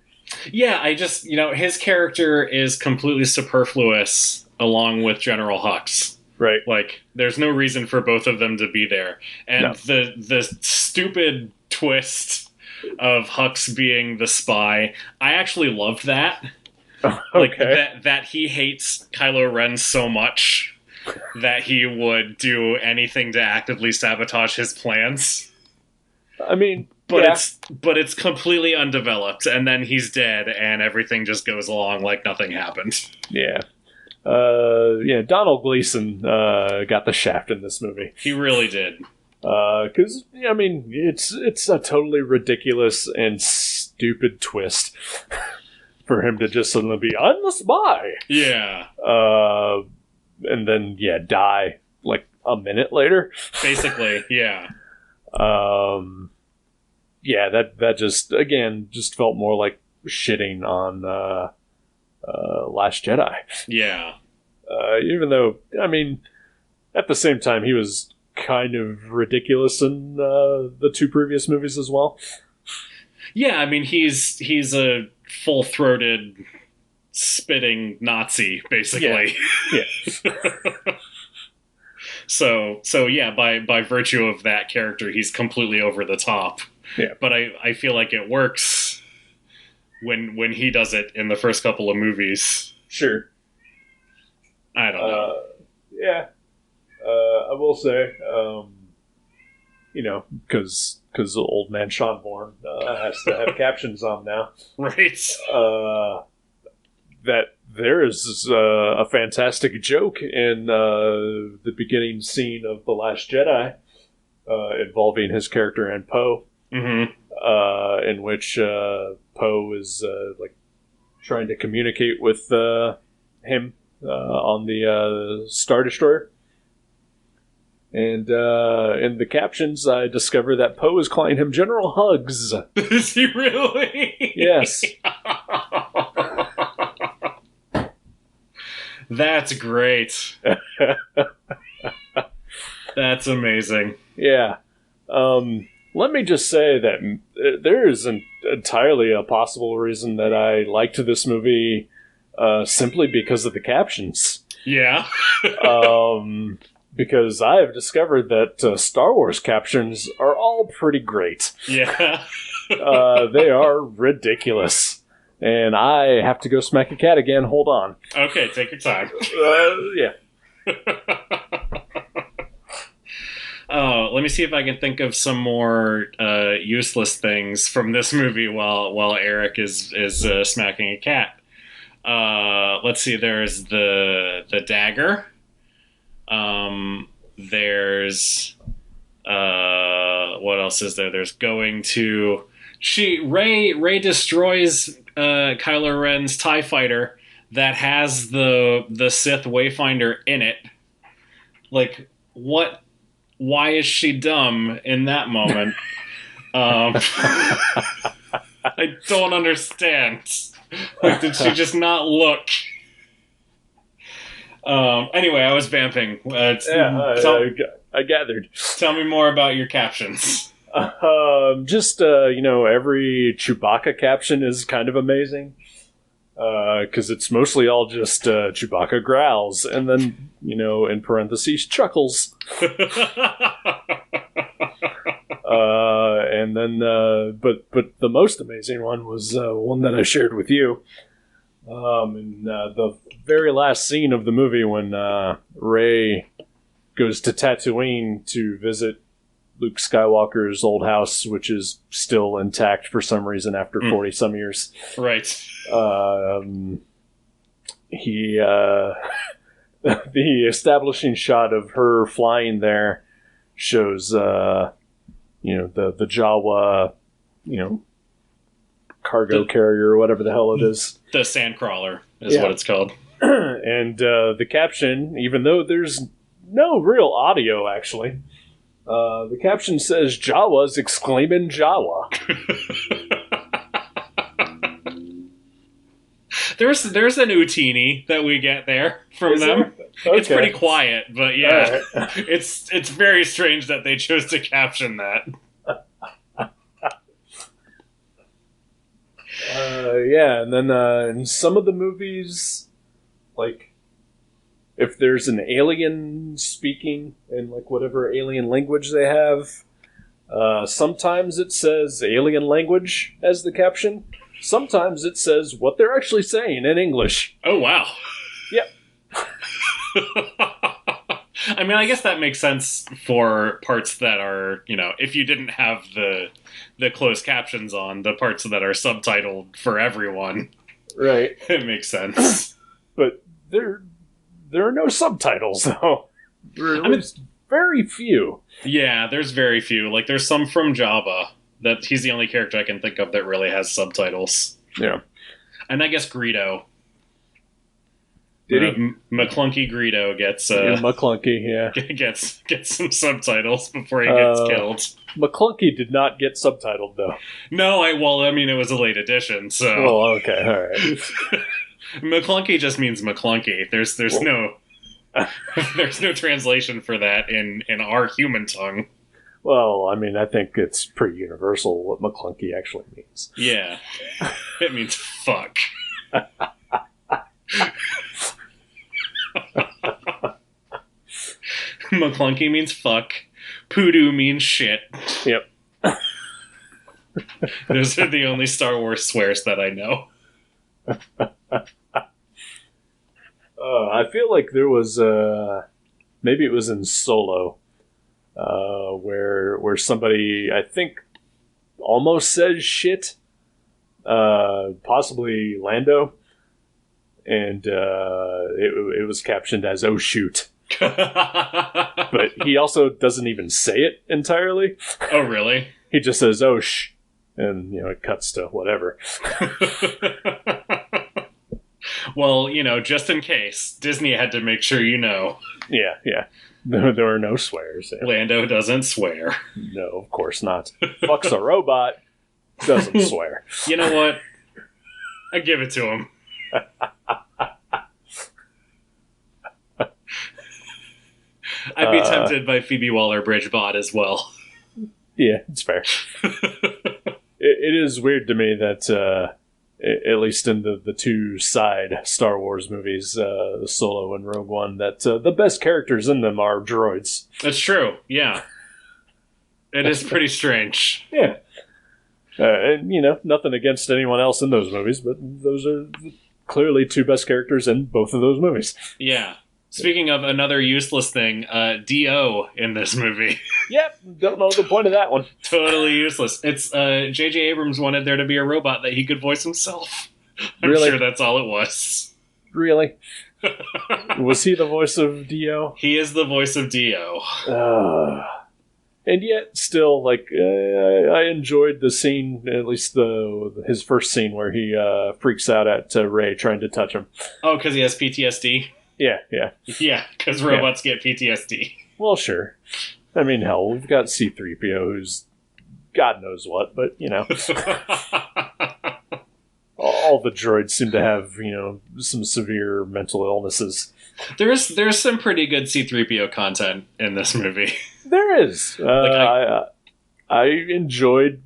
S3: Yeah,
S2: I just, his character is completely superfluous along with General Hux.
S3: Right.
S2: Like, there's no reason for both of them to be there. And the stupid twist of Hux being the spy, I actually loved that.
S3: Okay.
S2: Like, that he hates Kylo Ren so much that he would do anything to actively sabotage his plans.
S3: I mean...
S2: But it's completely undeveloped, and then he's dead, and everything just goes along like nothing happened.
S3: Yeah. Donald Gleason got the shaft in this movie.
S2: He really did.
S3: Because, it's a totally ridiculous and stupid twist for him to just suddenly be, I'm the spy!
S2: Yeah.
S3: And then, die, like, a minute later.
S2: Basically, yeah.
S3: That just felt more like shitting on Last Jedi.
S2: Yeah.
S3: Even though, at the same time, he was kind of ridiculous in the two previous movies as well.
S2: Yeah, he's a full-throated, spitting Nazi, basically.
S3: Yeah.
S2: So by virtue of that character, he's completely over the top.
S3: Yeah.
S2: But I feel like it works when he does it in the first couple of movies.
S3: Sure.
S2: I don't know.
S3: Yeah. I will say, because old man Sean Bourne has to have captions on now.
S2: Right.
S3: That there is a fantastic joke in the beginning scene of The Last Jedi involving his character and Poe.
S2: Mm-hmm.
S3: In which Poe is trying to communicate with him on the Star Destroyer. And in the captions, I discover that Poe is calling him General Hugs.
S2: Is he really?
S3: Yes.
S2: That's great. That's amazing.
S3: Yeah. Let me just say that there is entirely a possible reason that I liked this movie simply because of the captions.
S2: Yeah.
S3: Because I have discovered that Star Wars captions are all pretty great.
S2: Yeah.
S3: They are ridiculous. And I have to go smack a cat again. Hold on.
S2: Okay, take your time.
S3: Yeah.
S2: Oh, let me see if I can think of some more useless things from this movie while Eric is smacking a cat. Let's see. There's the dagger. There's what else is there? There's going to Rey destroys Kylo Ren's TIE fighter that has the Sith Wayfinder in it. Like, what? Why is she dumb in that moment? I don't understand. Like, did she just not look? Anyway, I was vamping.
S3: I gathered.
S2: Tell me more about your captions.
S3: Just every Chewbacca caption is kind of amazing. Because it's mostly all just Chewbacca growls, and then, in parentheses, chuckles. And then, but the most amazing one was one that I shared with you. In the very last scene of the movie when Rey goes to Tatooine to visit Luke Skywalker's old house, which is still intact for some reason after 40-some years.
S2: Right.
S3: The establishing shot of her flying there shows, the Jawa, cargo carrier or whatever the hell it is.
S2: The Sandcrawler is what it's called.
S3: And the caption, even though there's no real audio, actually, the caption says Jawas exclaiming Jawa.
S2: There's an Utini that we get there from them. Okay. It's pretty quiet, but yeah, right. It's very strange that they chose to caption that.
S3: And then in some of the movies, like, if there's an alien speaking in, like, whatever alien language they have, sometimes it says alien language as the caption. Sometimes it says what they're actually saying in English.
S2: Oh, wow.
S3: Yep.
S2: I mean, I guess that makes sense for parts that are, if you didn't have the closed captions on, the parts that are subtitled for everyone.
S3: Right.
S2: It makes sense.
S3: But there are no subtitles, though. There's very few.
S2: Yeah, there's very few. Like, there's some from Jabba. That he's the only character I can think of that really has subtitles.
S3: Yeah.
S2: And I guess Greedo.
S3: Did he?
S2: McClunky Greedo gets...
S3: McClunky, yeah.
S2: Gets some subtitles before he gets killed.
S3: McClunky did not get subtitled, though.
S2: No, it was a late edition, so...
S3: Oh, okay, all right.
S2: McClunky just means McClunky. There's no... there's no translation for that in our human tongue.
S3: Well, I mean, I think it's pretty universal what McClunky actually means.
S2: Yeah. It means fuck. McClunky means fuck. Poodoo means shit.
S3: Yep.
S2: Those are the only Star Wars swears that I know.
S3: I feel like there was, maybe it was in Solo, where somebody, I think, almost says shit, possibly Lando, and it was captioned as "oh shoot," but he also doesn't even say it entirely.
S2: Oh, really?
S3: He just says "oh sh," and it cuts to whatever.
S2: Well, just in case, Disney had to make sure you know.
S3: Yeah. There are no swears. Yeah.
S2: Lando doesn't swear.
S3: No, of course not. Fucks a robot. Doesn't swear.
S2: You know what? I give it to him. I'd be tempted by Phoebe Waller-Bridge bot as well.
S3: Yeah, it's fair. It is weird to me that, at least in the two side Star Wars movies, Solo and Rogue One, that the best characters in them are droids.
S2: That's true, yeah. It is pretty strange.
S3: Yeah. And, nothing against anyone else in those movies, but those are clearly two best characters in both of those movies.
S2: Yeah. Speaking of another useless thing, D.O. in this movie.
S3: Yep, don't know the point of that one.
S2: Totally useless. It's J.J. Abrams wanted there to be a robot that he could voice himself. I'm
S3: Really?
S2: sure that's all it was.
S3: Really? Was he the voice of Dio?
S2: He is the voice of Dio.
S3: And yet, still, I enjoyed the scene, at least his first scene where he freaks out at Rey trying to touch him.
S2: Oh, because he has PTSD?
S3: Yeah.
S2: Yeah, because robots get PTSD.
S3: Well, sure. I mean, hell, we've got C-3PO who's God knows what, but, all the droids seem to have, some severe mental illnesses.
S2: There's some pretty good C-3PO content in this movie.
S3: There is. I enjoyed,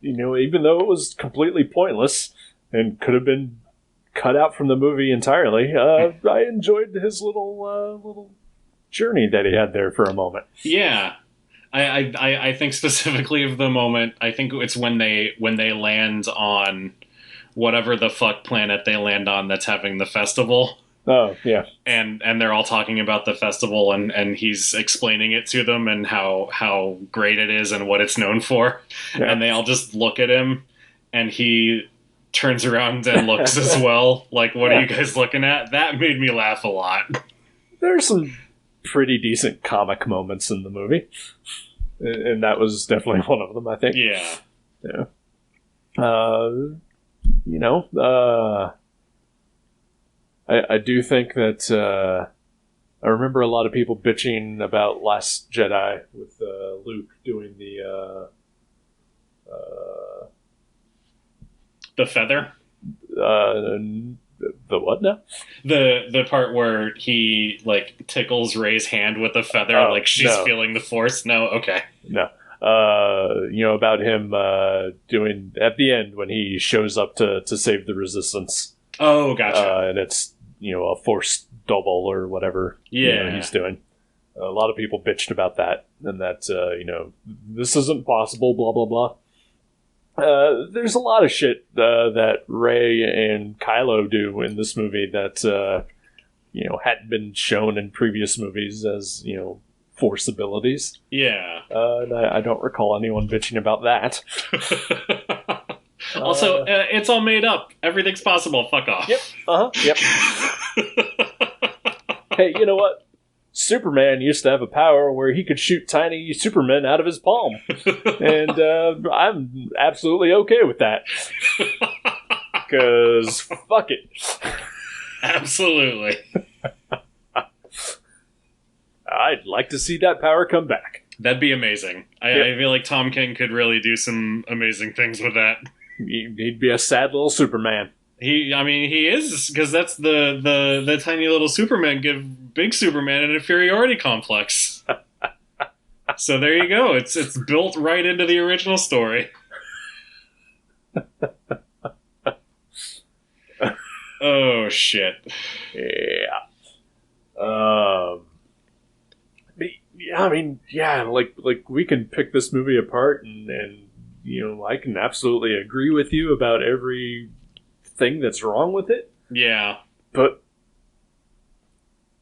S3: even though it was completely pointless and could have been cut out from the movie entirely, I enjoyed his little journey that he had there for a moment.
S2: Yeah. I think specifically of the moment, I think it's when they land on whatever the fuck planet they land on that's having the festival.
S3: Oh, yeah.
S2: And they're all talking about the festival, and he's explaining it to them and how great it is and what it's known for. Yeah. And they all just look at him, and he turns around and looks as well. Like, what are you guys looking at? That made me laugh a lot.
S3: There's some pretty decent comic moments in the movie. And that was definitely one of them, I think.
S2: Yeah.
S3: I do think that I remember a lot of people bitching about Last Jedi with Luke doing the
S2: feather.
S3: The what now?
S2: The part where he tickles Rey's hand with a feather, she's feeling the Force. No, okay,
S3: no. About him doing at the end when he shows up to save the Resistance.
S2: Oh, gotcha.
S3: And it's a Force double or whatever.
S2: Yeah,
S3: he's doing. A lot of people bitched about that, and that this isn't possible. Blah blah blah. There's a lot of shit that Rey and Kylo do in this movie that hadn't been shown in previous movies as Force abilities.
S2: Yeah,
S3: and I don't recall anyone bitching about that.
S2: Also, it's all made up. Everything's possible. Fuck off.
S3: Yep. Yep. Hey, you know what? Superman used to have a power where he could shoot tiny Supermen out of his palm. And I'm absolutely okay with that. Because fuck it.
S2: Absolutely.
S3: I'd like to see that power come back.
S2: That'd be amazing. I feel like Tom King could really do some amazing things with that.
S3: He'd be a sad little Superman.
S2: He is, because that's the tiny little Superman give big Superman an inferiority complex. So there you go. It's built right into the original story. Oh shit.
S3: Yeah. Like we can pick this movie apart and I can absolutely agree with you about every thing that's wrong with it.
S2: Yeah.
S3: But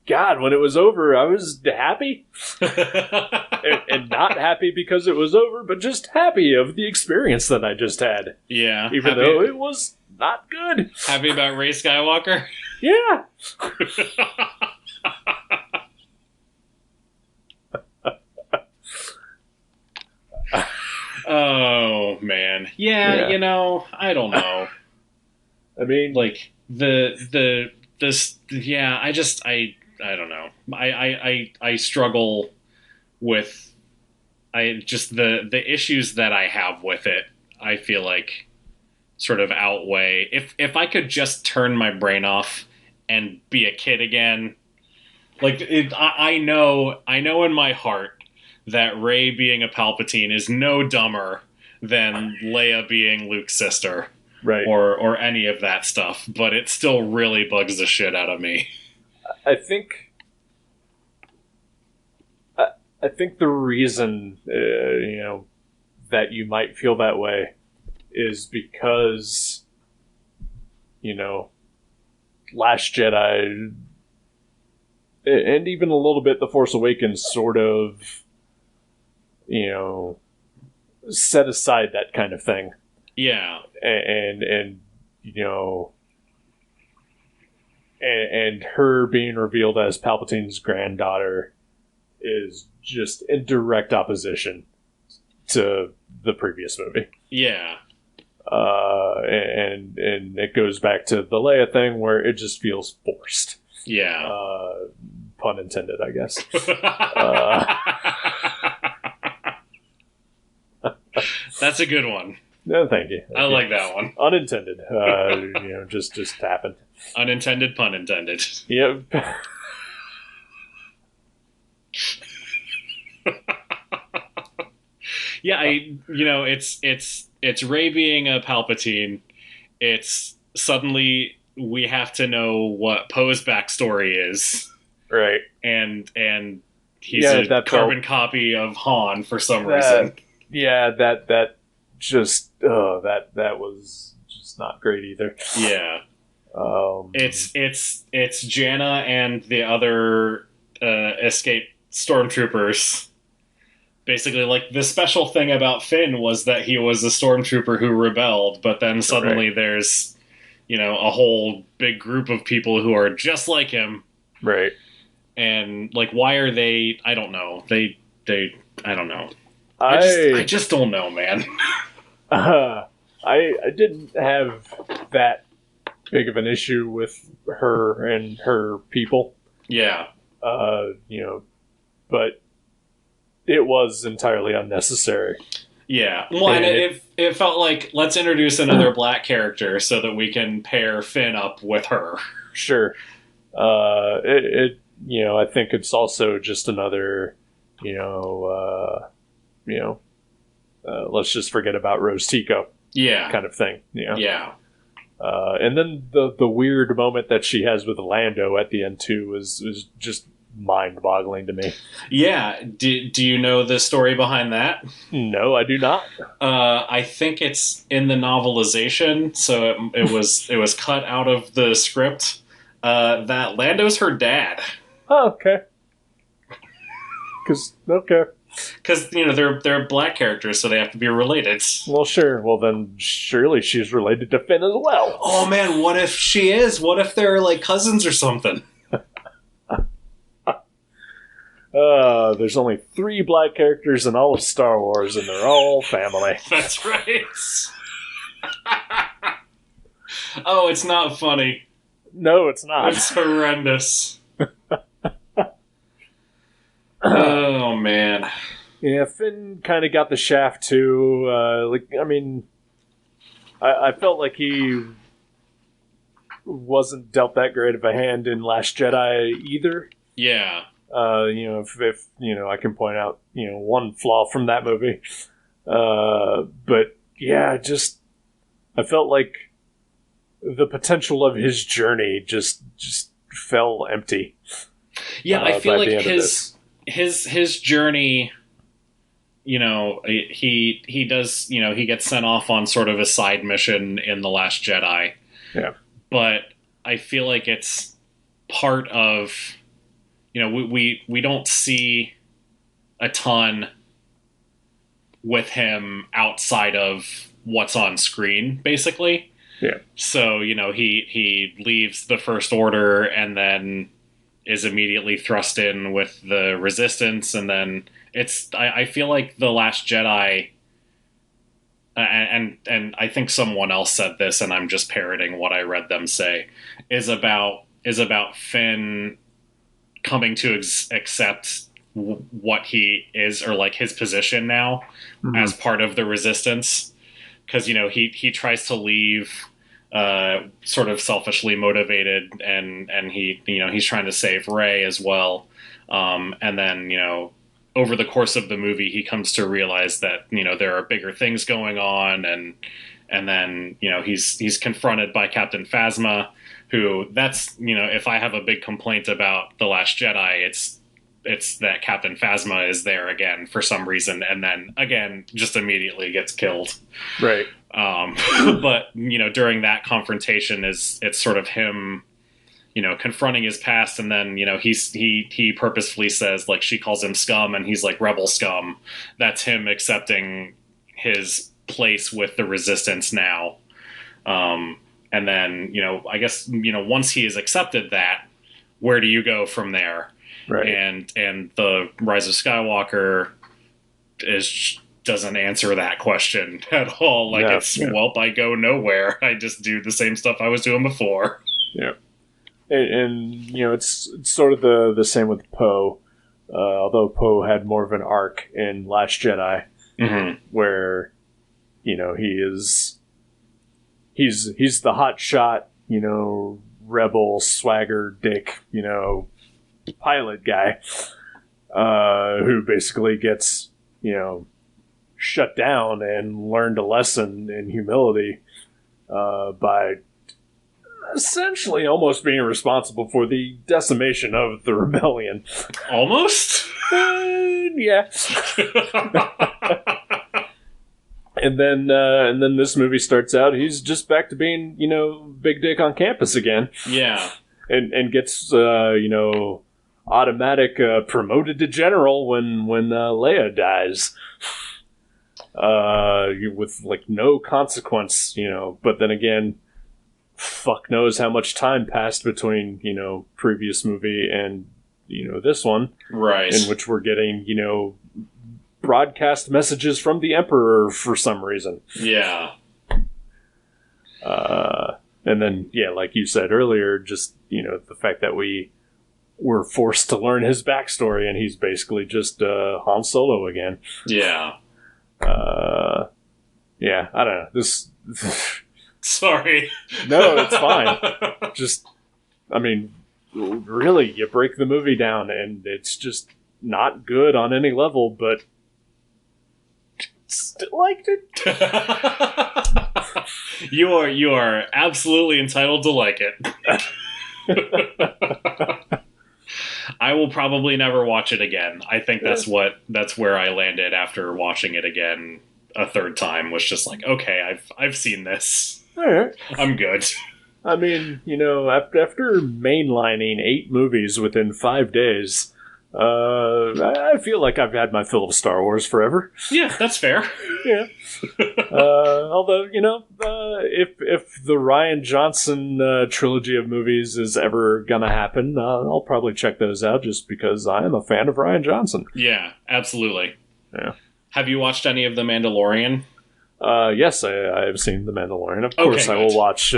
S3: God, when it was over, I was happy. and not happy because it was over, but just happy of the experience that I just had.
S2: Yeah.
S3: Even though it was not good.
S2: Happy about Rey Skywalker?
S3: Yeah.
S2: Oh man, yeah. I don't know.
S3: I mean,
S2: I don't know. I struggle with the issues that I have with it. I feel like sort of outweigh if I could just turn my brain off and be a kid again. I know in my heart that Rey being a Palpatine is no dumber than Leia being Luke's sister,
S3: right?
S2: Or any of that stuff. But it still really bugs the shit out of me.
S3: I think the reason that you might feel that way is because, you know, Last Jedi, and even a little bit The Force Awakens, sort of, you know, set aside that kind of thing.
S2: Yeah.
S3: And you know, and her being revealed as Palpatine's granddaughter is just in direct opposition to the previous movie.
S2: Yeah.
S3: And it goes back to the Leia thing where it just feels forced.
S2: Yeah.
S3: Pun intended, I guess.
S2: That's a good one.
S3: No, thank you.
S2: I like that one.
S3: Unintended. You know, just happened.
S2: Unintended, pun intended.
S3: Yep.
S2: Yeah, it's Rey being a Palpatine. It's suddenly we have to know what Poe's backstory is.
S3: Right.
S2: And he's a carbon copy of Han for some reason.
S3: Yeah, that just that was just not great either.
S2: Yeah. It's Jana and the other escaped stormtroopers. Basically, like, the special thing about Finn was that he was a stormtrooper who rebelled, but then suddenly there's, you know, a whole big group of people who are just like him.
S3: Right.
S2: And, like, why are they... I don't know. I don't know.
S3: I
S2: just don't know, man.
S3: I didn't have that big of an issue with her and her people.
S2: Yeah.
S3: You know, but it was entirely unnecessary.
S2: Yeah. Well, and it felt like, let's introduce another black character so that we can pair Finn up with her.
S3: Sure. It you know, I think it's also just another, let's just forget about Rose Tico.
S2: Yeah.
S3: Kind of thing. You know?
S2: Yeah.
S3: And then the weird moment that she has with Lando at the end too is just mind-boggling to me.
S2: Yeah. Do you know the story behind that?
S3: No, I do not.
S2: I think it's in the novelization, so it was cut out of the script. That Lando's her dad.
S3: Oh, okay. Because
S2: you know they're black characters, so they have to be related.
S3: Well, sure. Well, then surely she's related to Finn as well.
S2: Oh man, what if she is? What if they're like cousins or something?
S3: There's only 3 black characters in all of Star Wars, and they're all family.
S2: That's right. Oh, it's not funny.
S3: No, it's not.
S2: It's horrendous. Oh, man.
S3: Yeah, Finn kind of got the shaft, too. I felt like he wasn't dealt that great of a hand in Last Jedi either.
S2: Yeah.
S3: If I can point out, one flaw from that movie. But, yeah, I felt like the potential of his journey just fell empty.
S2: Yeah, I feel like his journey, he does, he gets sent off on sort of a side mission in The Last Jedi.
S3: Yeah.
S2: But I feel like it's part of, we don't see a ton with him outside of what's on screen, basically.
S3: Yeah.
S2: So, he leaves the First Order and then is immediately thrust in with the Resistance, and then I feel like The Last Jedi, and I think someone else said this, and I'm just parroting what I read them say, is about Finn coming to accept what he is, or like his position now, as part of the Resistance, because he tries to leave sort of selfishly motivated, and he's trying to save Rey as well, and then over the course of the movie he comes to realize that there are bigger things going on, and then he's confronted by Captain Phasma, who if I have a big complaint about The Last Jedi, it's that Captain Phasma is there again for some reason, and then again just immediately gets killed.
S3: Right.
S2: But during that confrontation, it's sort of him, confronting his past, and then he purposefully says, like, she calls him scum, and he's like, rebel scum. That's him accepting his place with the resistance now. And then I guess once he has accepted that, where do you go from there?
S3: Right.
S2: And the Rise of Skywalker doesn't answer that question at all. Like, I go nowhere. I just do the same stuff I was doing before.
S3: Yeah. And it's sort of the same with Poe. Although Poe had more of an arc in Last Jedi, where he's the hot shot, rebel swagger dick, pilot guy, who basically gets shut down and learned a lesson in humility by essentially almost being responsible for the decimation of the rebellion.
S2: Almost?
S3: Yeah. And then this movie starts out, he's just back to being, big dick on campus again.
S2: Yeah.
S3: And gets, automatic promoted to general when Leia dies. With, like, no consequence, But then again, fuck knows how much time passed between, previous movie and, this one.
S2: Right.
S3: In which we're getting, broadcast messages from the Emperor for some reason.
S2: Yeah.
S3: And then, like you said earlier, just, the fact that we were forced to learn his backstory and he's basically just Han Solo again.
S2: Yeah.
S3: Yeah, I don't know. This...
S2: Sorry.
S3: No, it's fine. Just, I mean, really, you break the movie down and it's just not good on any level, but still liked it.
S2: You are absolutely entitled to like it. I will probably never watch it again. I think that's where I landed after watching it again a third time, was just like, okay, I've seen this.
S3: All right.
S2: I'm good.
S3: I mean, after mainlining 8 movies within 5 days, I feel like I've had my fill of Star Wars forever.
S2: Yeah, that's fair.
S3: Yeah. Although, if the Rian Johnson trilogy of movies is ever gonna happen, I'll probably check those out just because I am a fan of Rian Johnson.
S2: Yeah, absolutely.
S3: Yeah.
S2: Have you watched any of The Mandalorian?
S3: Yes, I have seen The Mandalorian. Of course, I will watch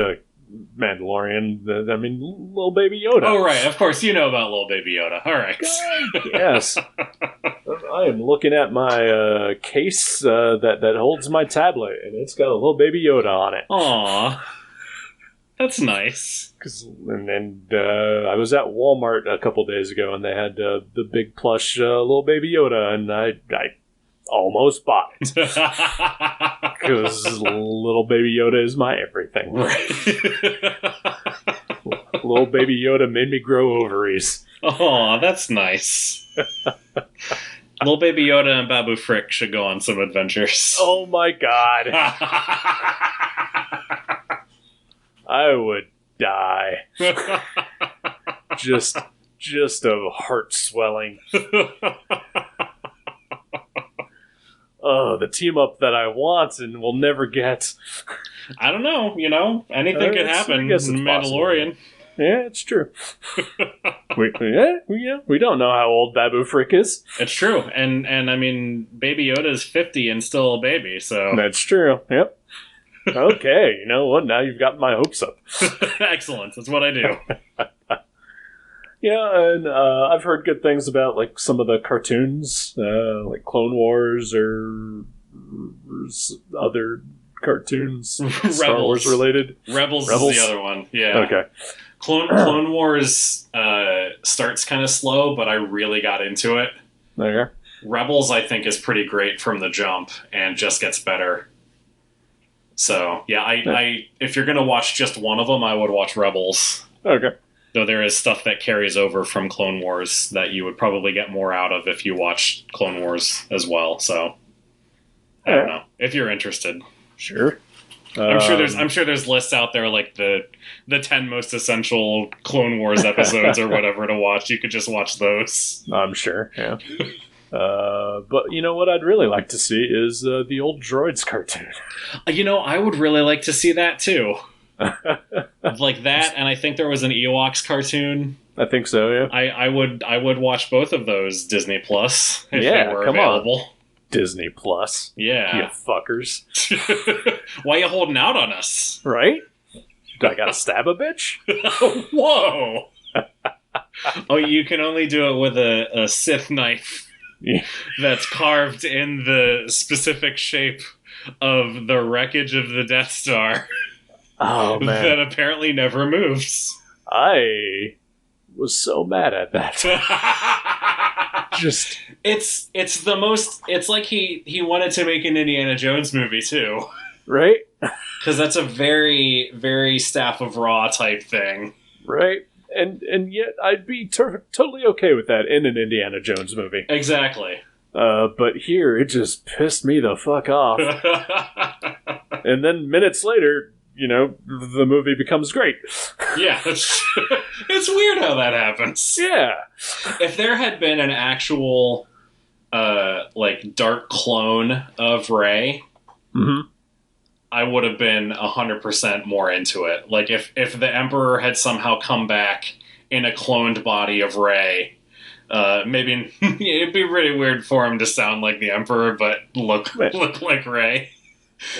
S3: Mandalorian. Little Baby Yoda.
S2: Oh, right. Of course, you know about Little Baby Yoda. All right.
S3: Yes. I am looking at my case that holds my tablet, and it's got a Little Baby Yoda on it.
S2: Aw. That's nice.
S3: And I was at Walmart a couple days ago, and they had the big plush Little Baby Yoda, and I almost bought it. Because Little Baby Yoda is my everything.
S2: Right.
S3: Little Baby Yoda made me grow ovaries.
S2: Oh, that's nice. Little Baby Yoda and Babu Frick should go on some adventures.
S3: Oh my god. I would die. Just of heart swelling. Oh, the team up that I want and will never get.
S2: I don't know, anything could happen in Mandalorian.
S3: Possible. Yeah, it's true. we don't know how old Babu Frick is.
S2: It's true, and I mean, Baby Yoda is 50 and still a baby, so
S3: that's true. Yep. Okay, you know what? Now you've got my hopes up.
S2: Excellent. That's what I do.
S3: Yeah, and I've heard good things about like some of the cartoons, like Clone Wars or other cartoons, Star Wars related.
S2: Rebels is the other one. Yeah.
S3: Okay.
S2: Clone Wars starts kind of slow, but I really got into it.
S3: Okay.
S2: Rebels, I think, is pretty great from the jump and just gets better. So yeah, I if you're gonna watch just one of them, I would watch Rebels.
S3: Okay.
S2: Though there is stuff that carries over from Clone Wars that you would probably get more out of if you watched Clone Wars as well. So I don't know if you're interested.
S3: Sure.
S2: I'm sure there's lists out there like the 10 most essential Clone Wars episodes or whatever to watch. You could just watch those.
S3: I'm sure, yeah. But you know what I'd really like to see is the old Droids cartoon.
S2: I would really like to see that too. Like that, and I think there was an Ewoks cartoon.
S3: I think so, yeah.
S2: I would watch both of those Disney Plus if
S3: Yeah,
S2: they were
S3: come
S2: available.
S3: on. Disney Plus.
S2: Yeah.
S3: You fuckers.
S2: Why you holding out on us?
S3: Right? Do I gotta stab a bitch?
S2: Whoa! Oh, you can only do it with a Sith knife
S3: Yeah.
S2: that's carved in the specific shape of the wreckage of the Death Star
S3: Oh, man.
S2: that apparently never moves.
S3: I was so mad at that. Just...
S2: It's the most... It's like he wanted to make an Indiana Jones movie, too.
S3: Right?
S2: Because that's a very, very Staff of Ra type thing.
S3: Right? And yet I'd be totally okay with that in an Indiana Jones movie.
S2: Exactly.
S3: But here, it just pissed me the fuck off. And then minutes later, the movie becomes great.
S2: Yeah. It's weird how that happens.
S3: Yeah.
S2: If there had been an actual, dark clone of Rey,
S3: Mm-hmm.
S2: I would have been 100% more into it. Like, if the Emperor had somehow come back in a cloned body of Rey, maybe it'd be really weird for him to sound like the Emperor, but look like Rey.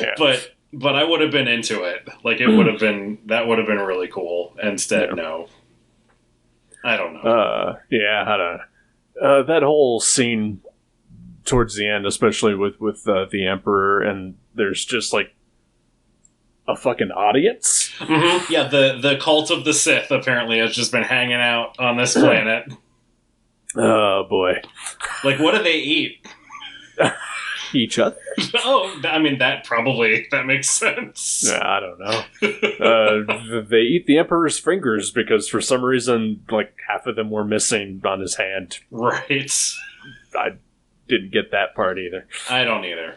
S3: Yeah.
S2: But I would have been into it. Like, that would have been really cool. Instead, no. I don't know.
S3: Yeah, I don't know. That whole scene towards the end, especially with the Emperor, and there's just like a fucking audience.
S2: Mm-hmm. Yeah, the cult of the Sith apparently has just been hanging out on this planet.
S3: Oh boy!
S2: Like, what do they eat?
S3: Each other?
S2: Oh, I mean that makes sense.
S3: Yeah, I don't know. They eat the Emperor's fingers because for some reason, like half of them were missing on his hand.
S2: Right.
S3: I didn't get that part either.
S2: I don't either.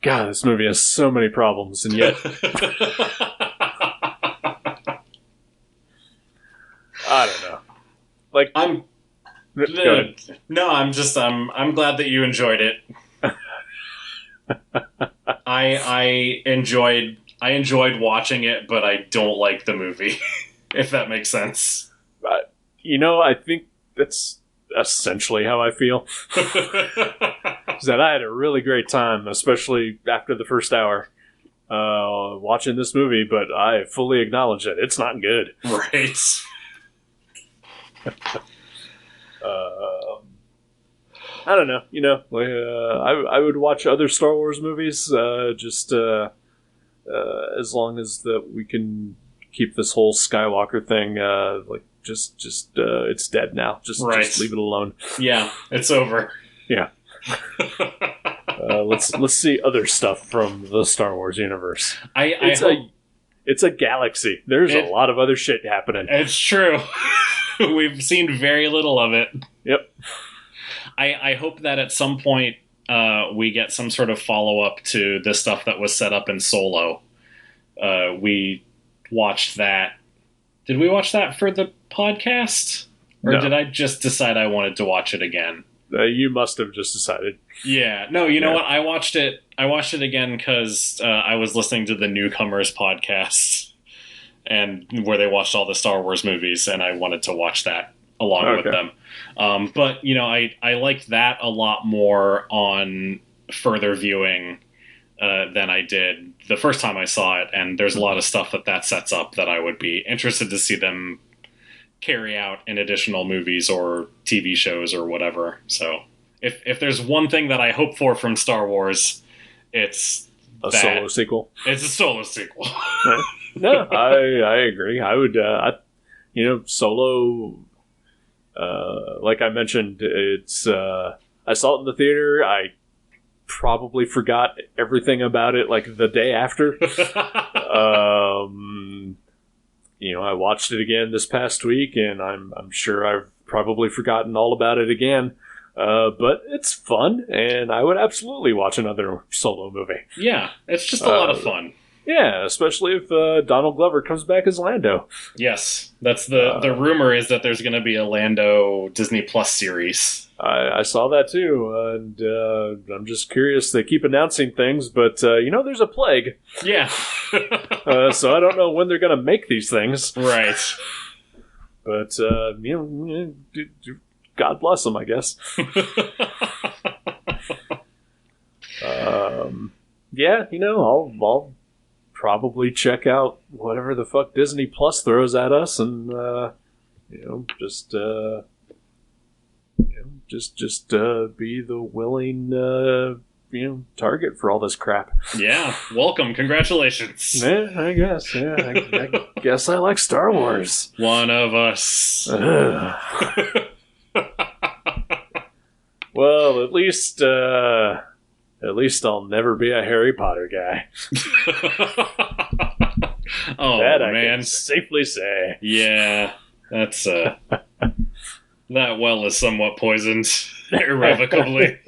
S3: God, this movie has so many problems, and yet I don't know. Like
S2: I'm glad that you enjoyed it. I enjoyed watching it, but I don't like the movie. If that makes sense.
S3: I think that's essentially how I feel. Is that I had a really great time, especially after the first hour, watching this movie, but I fully acknowledge that it's not good.
S2: Right.
S3: I don't know. I would watch other Star Wars movies, just as long as that we can keep this whole Skywalker thing, it's dead now. Just leave it alone.
S2: Yeah, it's over.
S3: Yeah. Let's see other stuff from the Star Wars universe. It's a galaxy. There's a lot of other shit happening.
S2: It's true. We've seen very little of it.
S3: Yep.
S2: I hope that at some point we get some sort of follow-up to the stuff that was set up in Solo. We watched that. Did we watch that for the podcast? Or did I just decide I wanted to watch it again?
S3: You must have just decided.
S2: Yeah. No, you know what? I watched it again because I was listening to the Newcomers podcast, and where they watched all the Star Wars movies, and I wanted to watch that along with them. But, I like that a lot more on further viewing than I did the first time I saw it, and there's a lot of stuff that sets up that I would be interested to see them carry out in additional movies or TV shows or whatever. So if there's one thing that I hope for from Star Wars, it's
S3: a solo sequel.
S2: It's a solo sequel.
S3: No, I agree. I would, Solo, like I mentioned, it's, I saw it in the theater. I probably forgot everything about it like the day after. I watched it again this past week, and I'm sure I've probably forgotten all about it again. But it's fun, and I would absolutely watch another Solo movie.
S2: Yeah, it's just a lot of fun.
S3: Yeah, especially if Donald Glover comes back as Lando.
S2: Yes, that's the rumor is that there's going to be a Lando Disney Plus series.
S3: I saw that too, and I'm just curious. They keep announcing things, but there's a plague.
S2: Yeah.
S3: So I don't know when they're going to make these things.
S2: Right.
S3: But, God bless them, I guess. Yeah, I'll probably check out whatever the fuck Disney Plus throws at us, and just be the willing target for all this crap.
S2: Yeah, welcome, congratulations.
S3: Yeah, I guess. Yeah, I guess I like Star Wars.
S2: One of us.
S3: Well, at least I'll never be a Harry Potter guy.
S2: Oh,
S3: that I
S2: man.
S3: can safely say.
S2: Yeah, that's that well is somewhat poisoned irrevocably.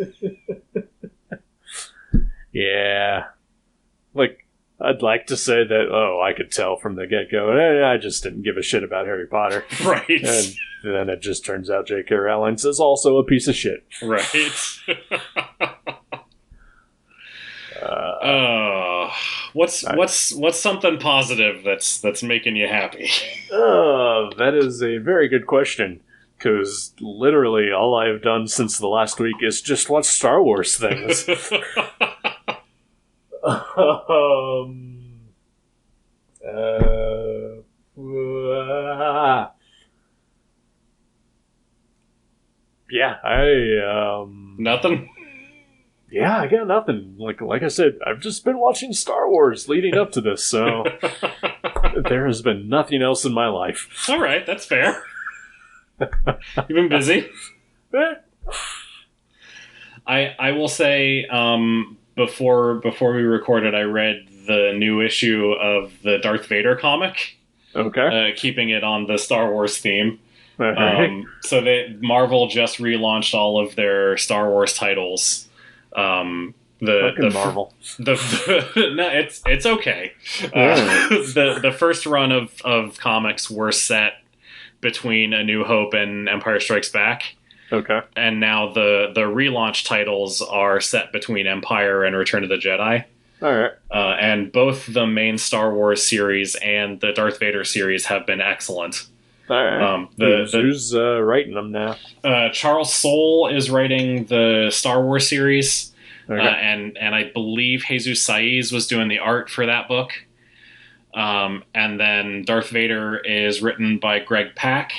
S3: Yeah. Like, I'd like to say that, I could tell from the get-go, I just didn't give a shit about Harry Potter.
S2: Right.
S3: And then it just turns out J.K. Rowling is also a piece of shit.
S2: Right. What's something positive that's making you happy?
S3: That is a very good question. Because literally all I have done since the last week is just watch Star Wars things. Yeah,
S2: Nothing?
S3: Yeah, I got nothing. Like I said, I've just been watching Star Wars leading up to this, so there has been nothing else in my life.
S2: All right, that's fair. You've been busy. I will say, before we recorded, I read the new issue of the Darth Vader comic.
S3: Okay.
S2: Keeping it on the Star Wars theme.
S3: So
S2: Marvel just relaunched all of their Star Wars titles.
S3: Marvel.
S2: No, it's okay. The first run of comics were set between A New Hope and Empire Strikes Back.
S3: Okay.
S2: And now the relaunch titles are set between Empire and Return of the Jedi.
S3: All right.
S2: And both the main Star Wars series and the Darth Vader series have been excellent.
S3: All right. Who's writing them now?
S2: Charles Soule is writing the Star Wars series.
S3: Okay.
S2: And I believe Jesus Saiz was doing the art for that book. And then Darth Vader is written by Greg Pak,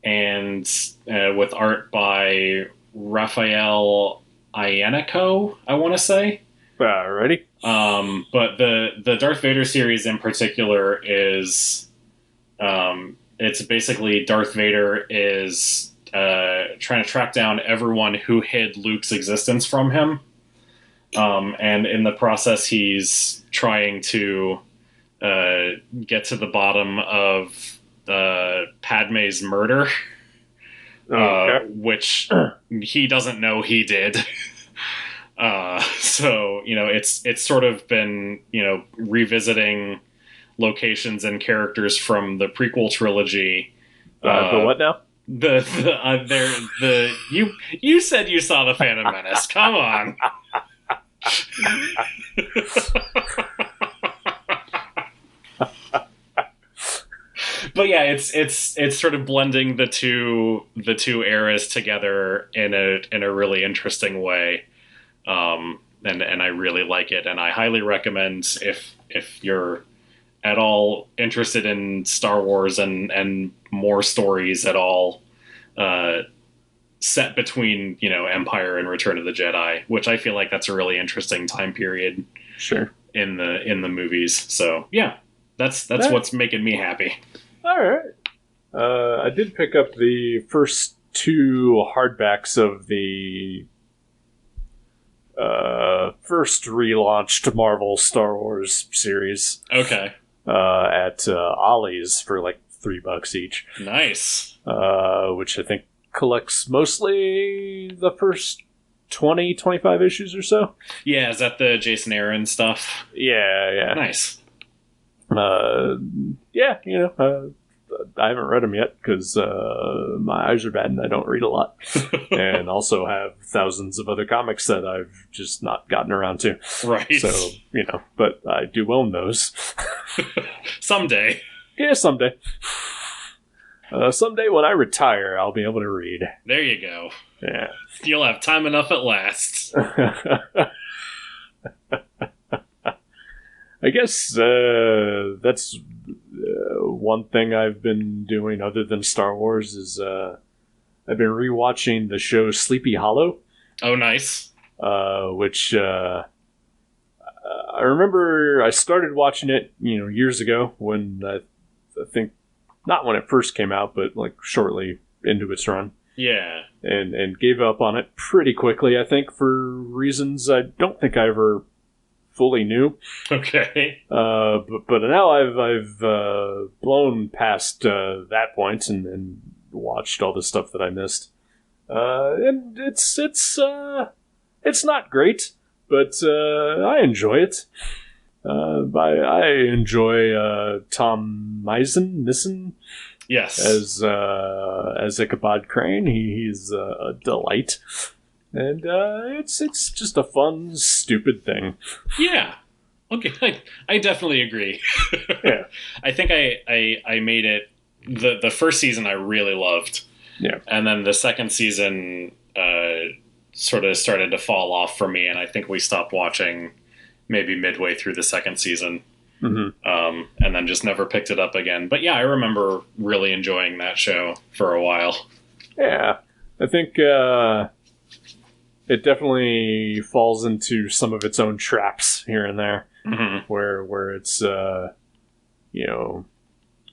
S2: and with art by Raphael Iannico, I want to say.
S3: Ready?
S2: But the Darth Vader series in particular is, it's basically Darth Vader is trying to track down everyone who hid Luke's existence from him. And in the process, he's trying to get to the bottom of Padme's murder, which he doesn't know he did. So, it's sort of been, revisiting locations and characters from the prequel trilogy.
S3: The what now?
S2: You said you saw The Phantom Menace. Come on. But yeah, it's sort of blending the two eras together in a really interesting way, and I really like it, and I highly recommend if you're at all interested in Star Wars and more stories at all, set between Empire and Return of the Jedi, which I feel like that's a really interesting time period.
S3: Sure.
S2: In the movies, so yeah, that's what's making me happy.
S3: All right. I did pick up the first two hardbacks of the first relaunched Marvel Star Wars series.
S2: Okay.
S3: At Ollie's for like $3 each.
S2: Nice.
S3: Which I think collects mostly the first 20, 25 issues or so.
S2: Yeah, is that the Jason Aaron stuff?
S3: Yeah.
S2: Nice.
S3: Yeah, I haven't read them yet because my eyes are bad and I don't read a lot. And also have thousands of other comics that I've just not gotten around to.
S2: Right.
S3: So, but I do own those.
S2: Someday.
S3: Yeah, someday. Someday when I retire, I'll be able to read.
S2: There you go.
S3: Yeah.
S2: You'll have time enough at last.
S3: I guess that's one thing I've been doing other than Star Wars is I've been rewatching the show Sleepy Hollow.
S2: Oh, nice.
S3: Which I remember I started watching it, years ago when I think not when it first came out, but like shortly into its run.
S2: Yeah.
S3: And gave up on it pretty quickly, I think, for reasons I don't think I ever fully knew.
S2: Okay.
S3: But now I've blown past that point and watched all the stuff that I missed. And it's not great, but I enjoy it. I enjoy Tom Mison.
S2: Yes.
S3: As Ichabod Crane. He's a delight. And it's just a fun, stupid thing.
S2: Yeah. Okay, I definitely agree.
S3: Yeah.
S2: I think I made it. The first season I really loved.
S3: Yeah.
S2: And then the second season sort of started to fall off for me, and I think we stopped watching maybe midway through the second season. Mm-hmm. And then just never picked it up again. But yeah, I remember really enjoying that show for a while.
S3: Yeah. I think it definitely falls into some of its own traps here and there, mm-hmm. where it's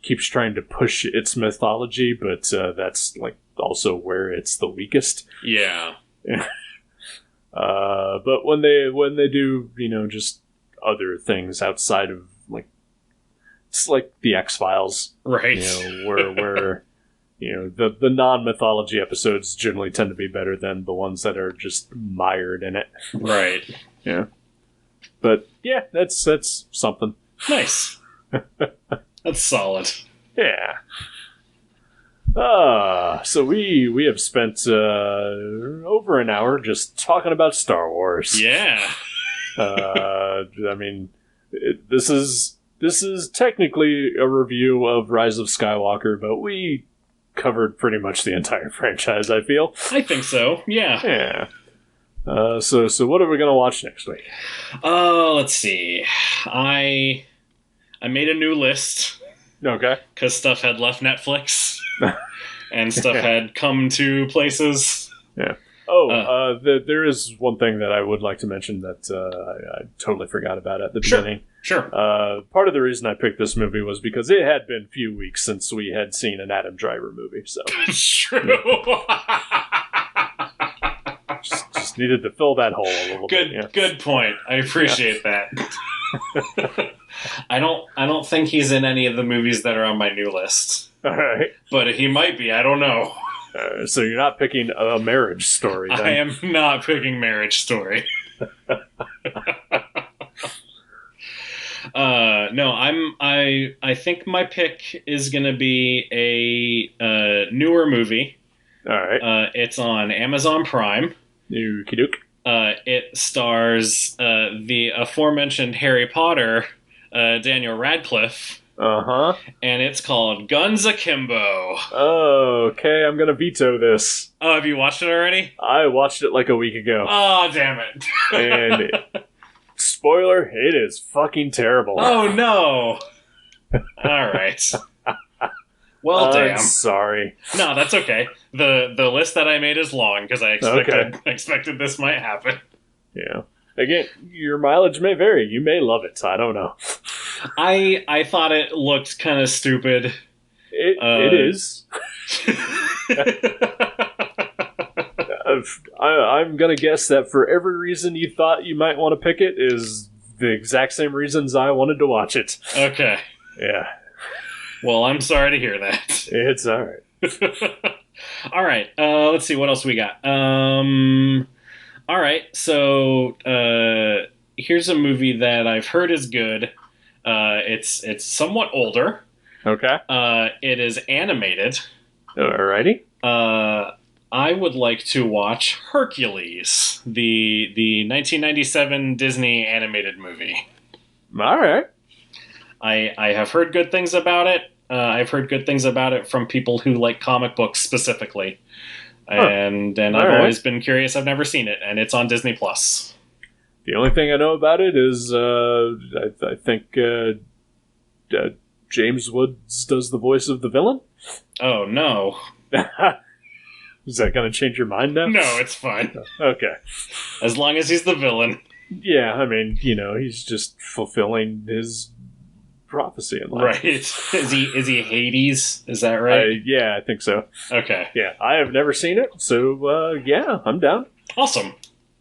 S3: keeps trying to push its mythology, but that's like also where it's the weakest.
S2: Yeah.
S3: But when they do just other things outside of it's like the X-Files,
S2: right?
S3: Where the non-mythology episodes generally tend to be better than the ones that are just mired in it.
S2: Right.
S3: Yeah. But yeah, that's something.
S2: Nice. That's solid.
S3: Yeah. So we have spent over an hour just talking about Star Wars.
S2: Yeah.
S3: I mean, this is technically a review of Rise of Skywalker, but we covered pretty much the entire franchise, I feel.
S2: I think so, yeah.
S3: Yeah. So what are we going to watch next week?
S2: Let's see. I made a new list.
S3: Okay.
S2: Because stuff had left Netflix. And stuff had come to places.
S3: Yeah. There is one thing that I would like to mention that I totally forgot about at the beginning.
S2: Sure.
S3: Part of the reason I picked this movie was because it had been a few weeks since we had seen an Adam Driver movie. So
S2: true.
S3: just needed to fill that hole a little bit. Yeah.
S2: Good point. I appreciate that. I don't think he's in any of the movies that are on my new list.
S3: All right.
S2: But he might be. I don't know.
S3: So you're not picking a Marriage Story, then?
S2: I am not picking Marriage Story. No, I think my pick is going to be a newer movie.
S3: All right.
S2: It's on Amazon Prime.
S3: Okie doke.
S2: It stars the aforementioned Harry Potter, Daniel Radcliffe.
S3: Uh-huh.
S2: And it's called Guns Akimbo.
S3: Oh, okay. I'm going to veto this.
S2: Oh, have you watched it already?
S3: I watched it like a week ago.
S2: Oh, damn it.
S3: And spoiler, it is fucking terrible.
S2: Oh, no. All right. Well, damn.
S3: I'm sorry.
S2: No, that's okay. The list that I made is long because I expected this might happen.
S3: Yeah. Again, your mileage may vary. You may love it. I don't know.
S2: I thought it looked kind of stupid.
S3: It is. I'm going to guess that for every reason you thought you might want to pick it is the exact same reasons I wanted to watch it.
S2: Okay.
S3: Yeah.
S2: Well, I'm sorry to hear that.
S3: It's all right.
S2: All right. Let's see what else we got. All right. So here's a movie that I've heard is good. It's somewhat older.
S3: Okay.
S2: It is animated.
S3: Alrighty.
S2: I would like to watch Hercules, the 1997 Disney animated movie.
S3: All right.
S2: I have heard good things about it. I've heard good things about it from people who like comic books specifically. And I've always been curious. I've never seen it, and it's on Disney Plus.
S3: The only thing I know about it is I think James Woods does the voice of the villain.
S2: Oh, no.
S3: Is that going to change your mind now?
S2: No, it's fine.
S3: Okay.
S2: As long as he's the villain.
S3: Yeah, I mean, he's just fulfilling his prophecy in life.
S2: Right. Is he Hades? Is that right?
S3: Yeah, I think so.
S2: Okay.
S3: Yeah, I have never seen it, so yeah, I'm down.
S2: Awesome.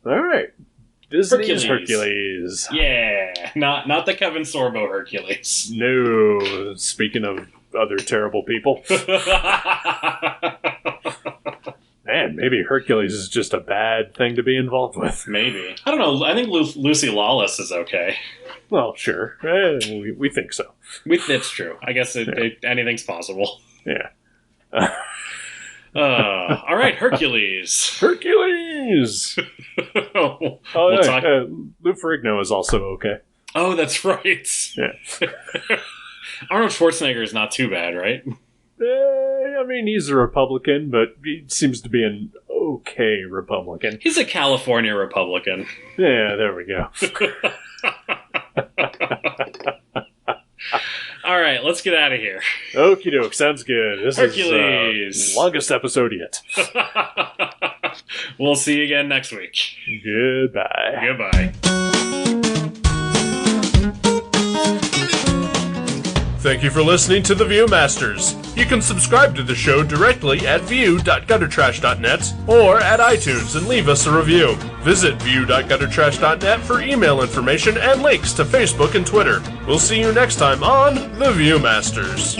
S3: All right. Disney's Hercules.
S2: Yeah. Not the Kevin Sorbo Hercules.
S3: No. Speaking of other terrible people. Man, maybe Hercules is just a bad thing to be involved with.
S2: Maybe. I don't know. I think Lucy Lawless is okay.
S3: Well, sure. We think so.
S2: It's true. I guess anything's possible.
S3: Yeah.
S2: All right, Hercules.
S3: Hercules!
S2: Lou
S3: Ferrigno is also okay.
S2: Oh, that's right.
S3: Yeah.
S2: Arnold Schwarzenegger is not too bad, right?
S3: I mean, he's a Republican, but he seems to be an okay Republican.
S2: He's a California Republican.
S3: Yeah, there we go.
S2: All right, let's get out of here.
S3: Okie doke, sounds good. This
S2: Hercules.
S3: is longest episode yet.
S2: We'll see you again next week.
S3: Goodbye.
S2: Goodbye.
S3: Thank you for listening to The Viewmasters. You can subscribe to the show directly at view.guttertrash.net or at iTunes and leave us a review. Visit view.guttertrash.net for email information and links to Facebook and Twitter. We'll see you next time on The Viewmasters.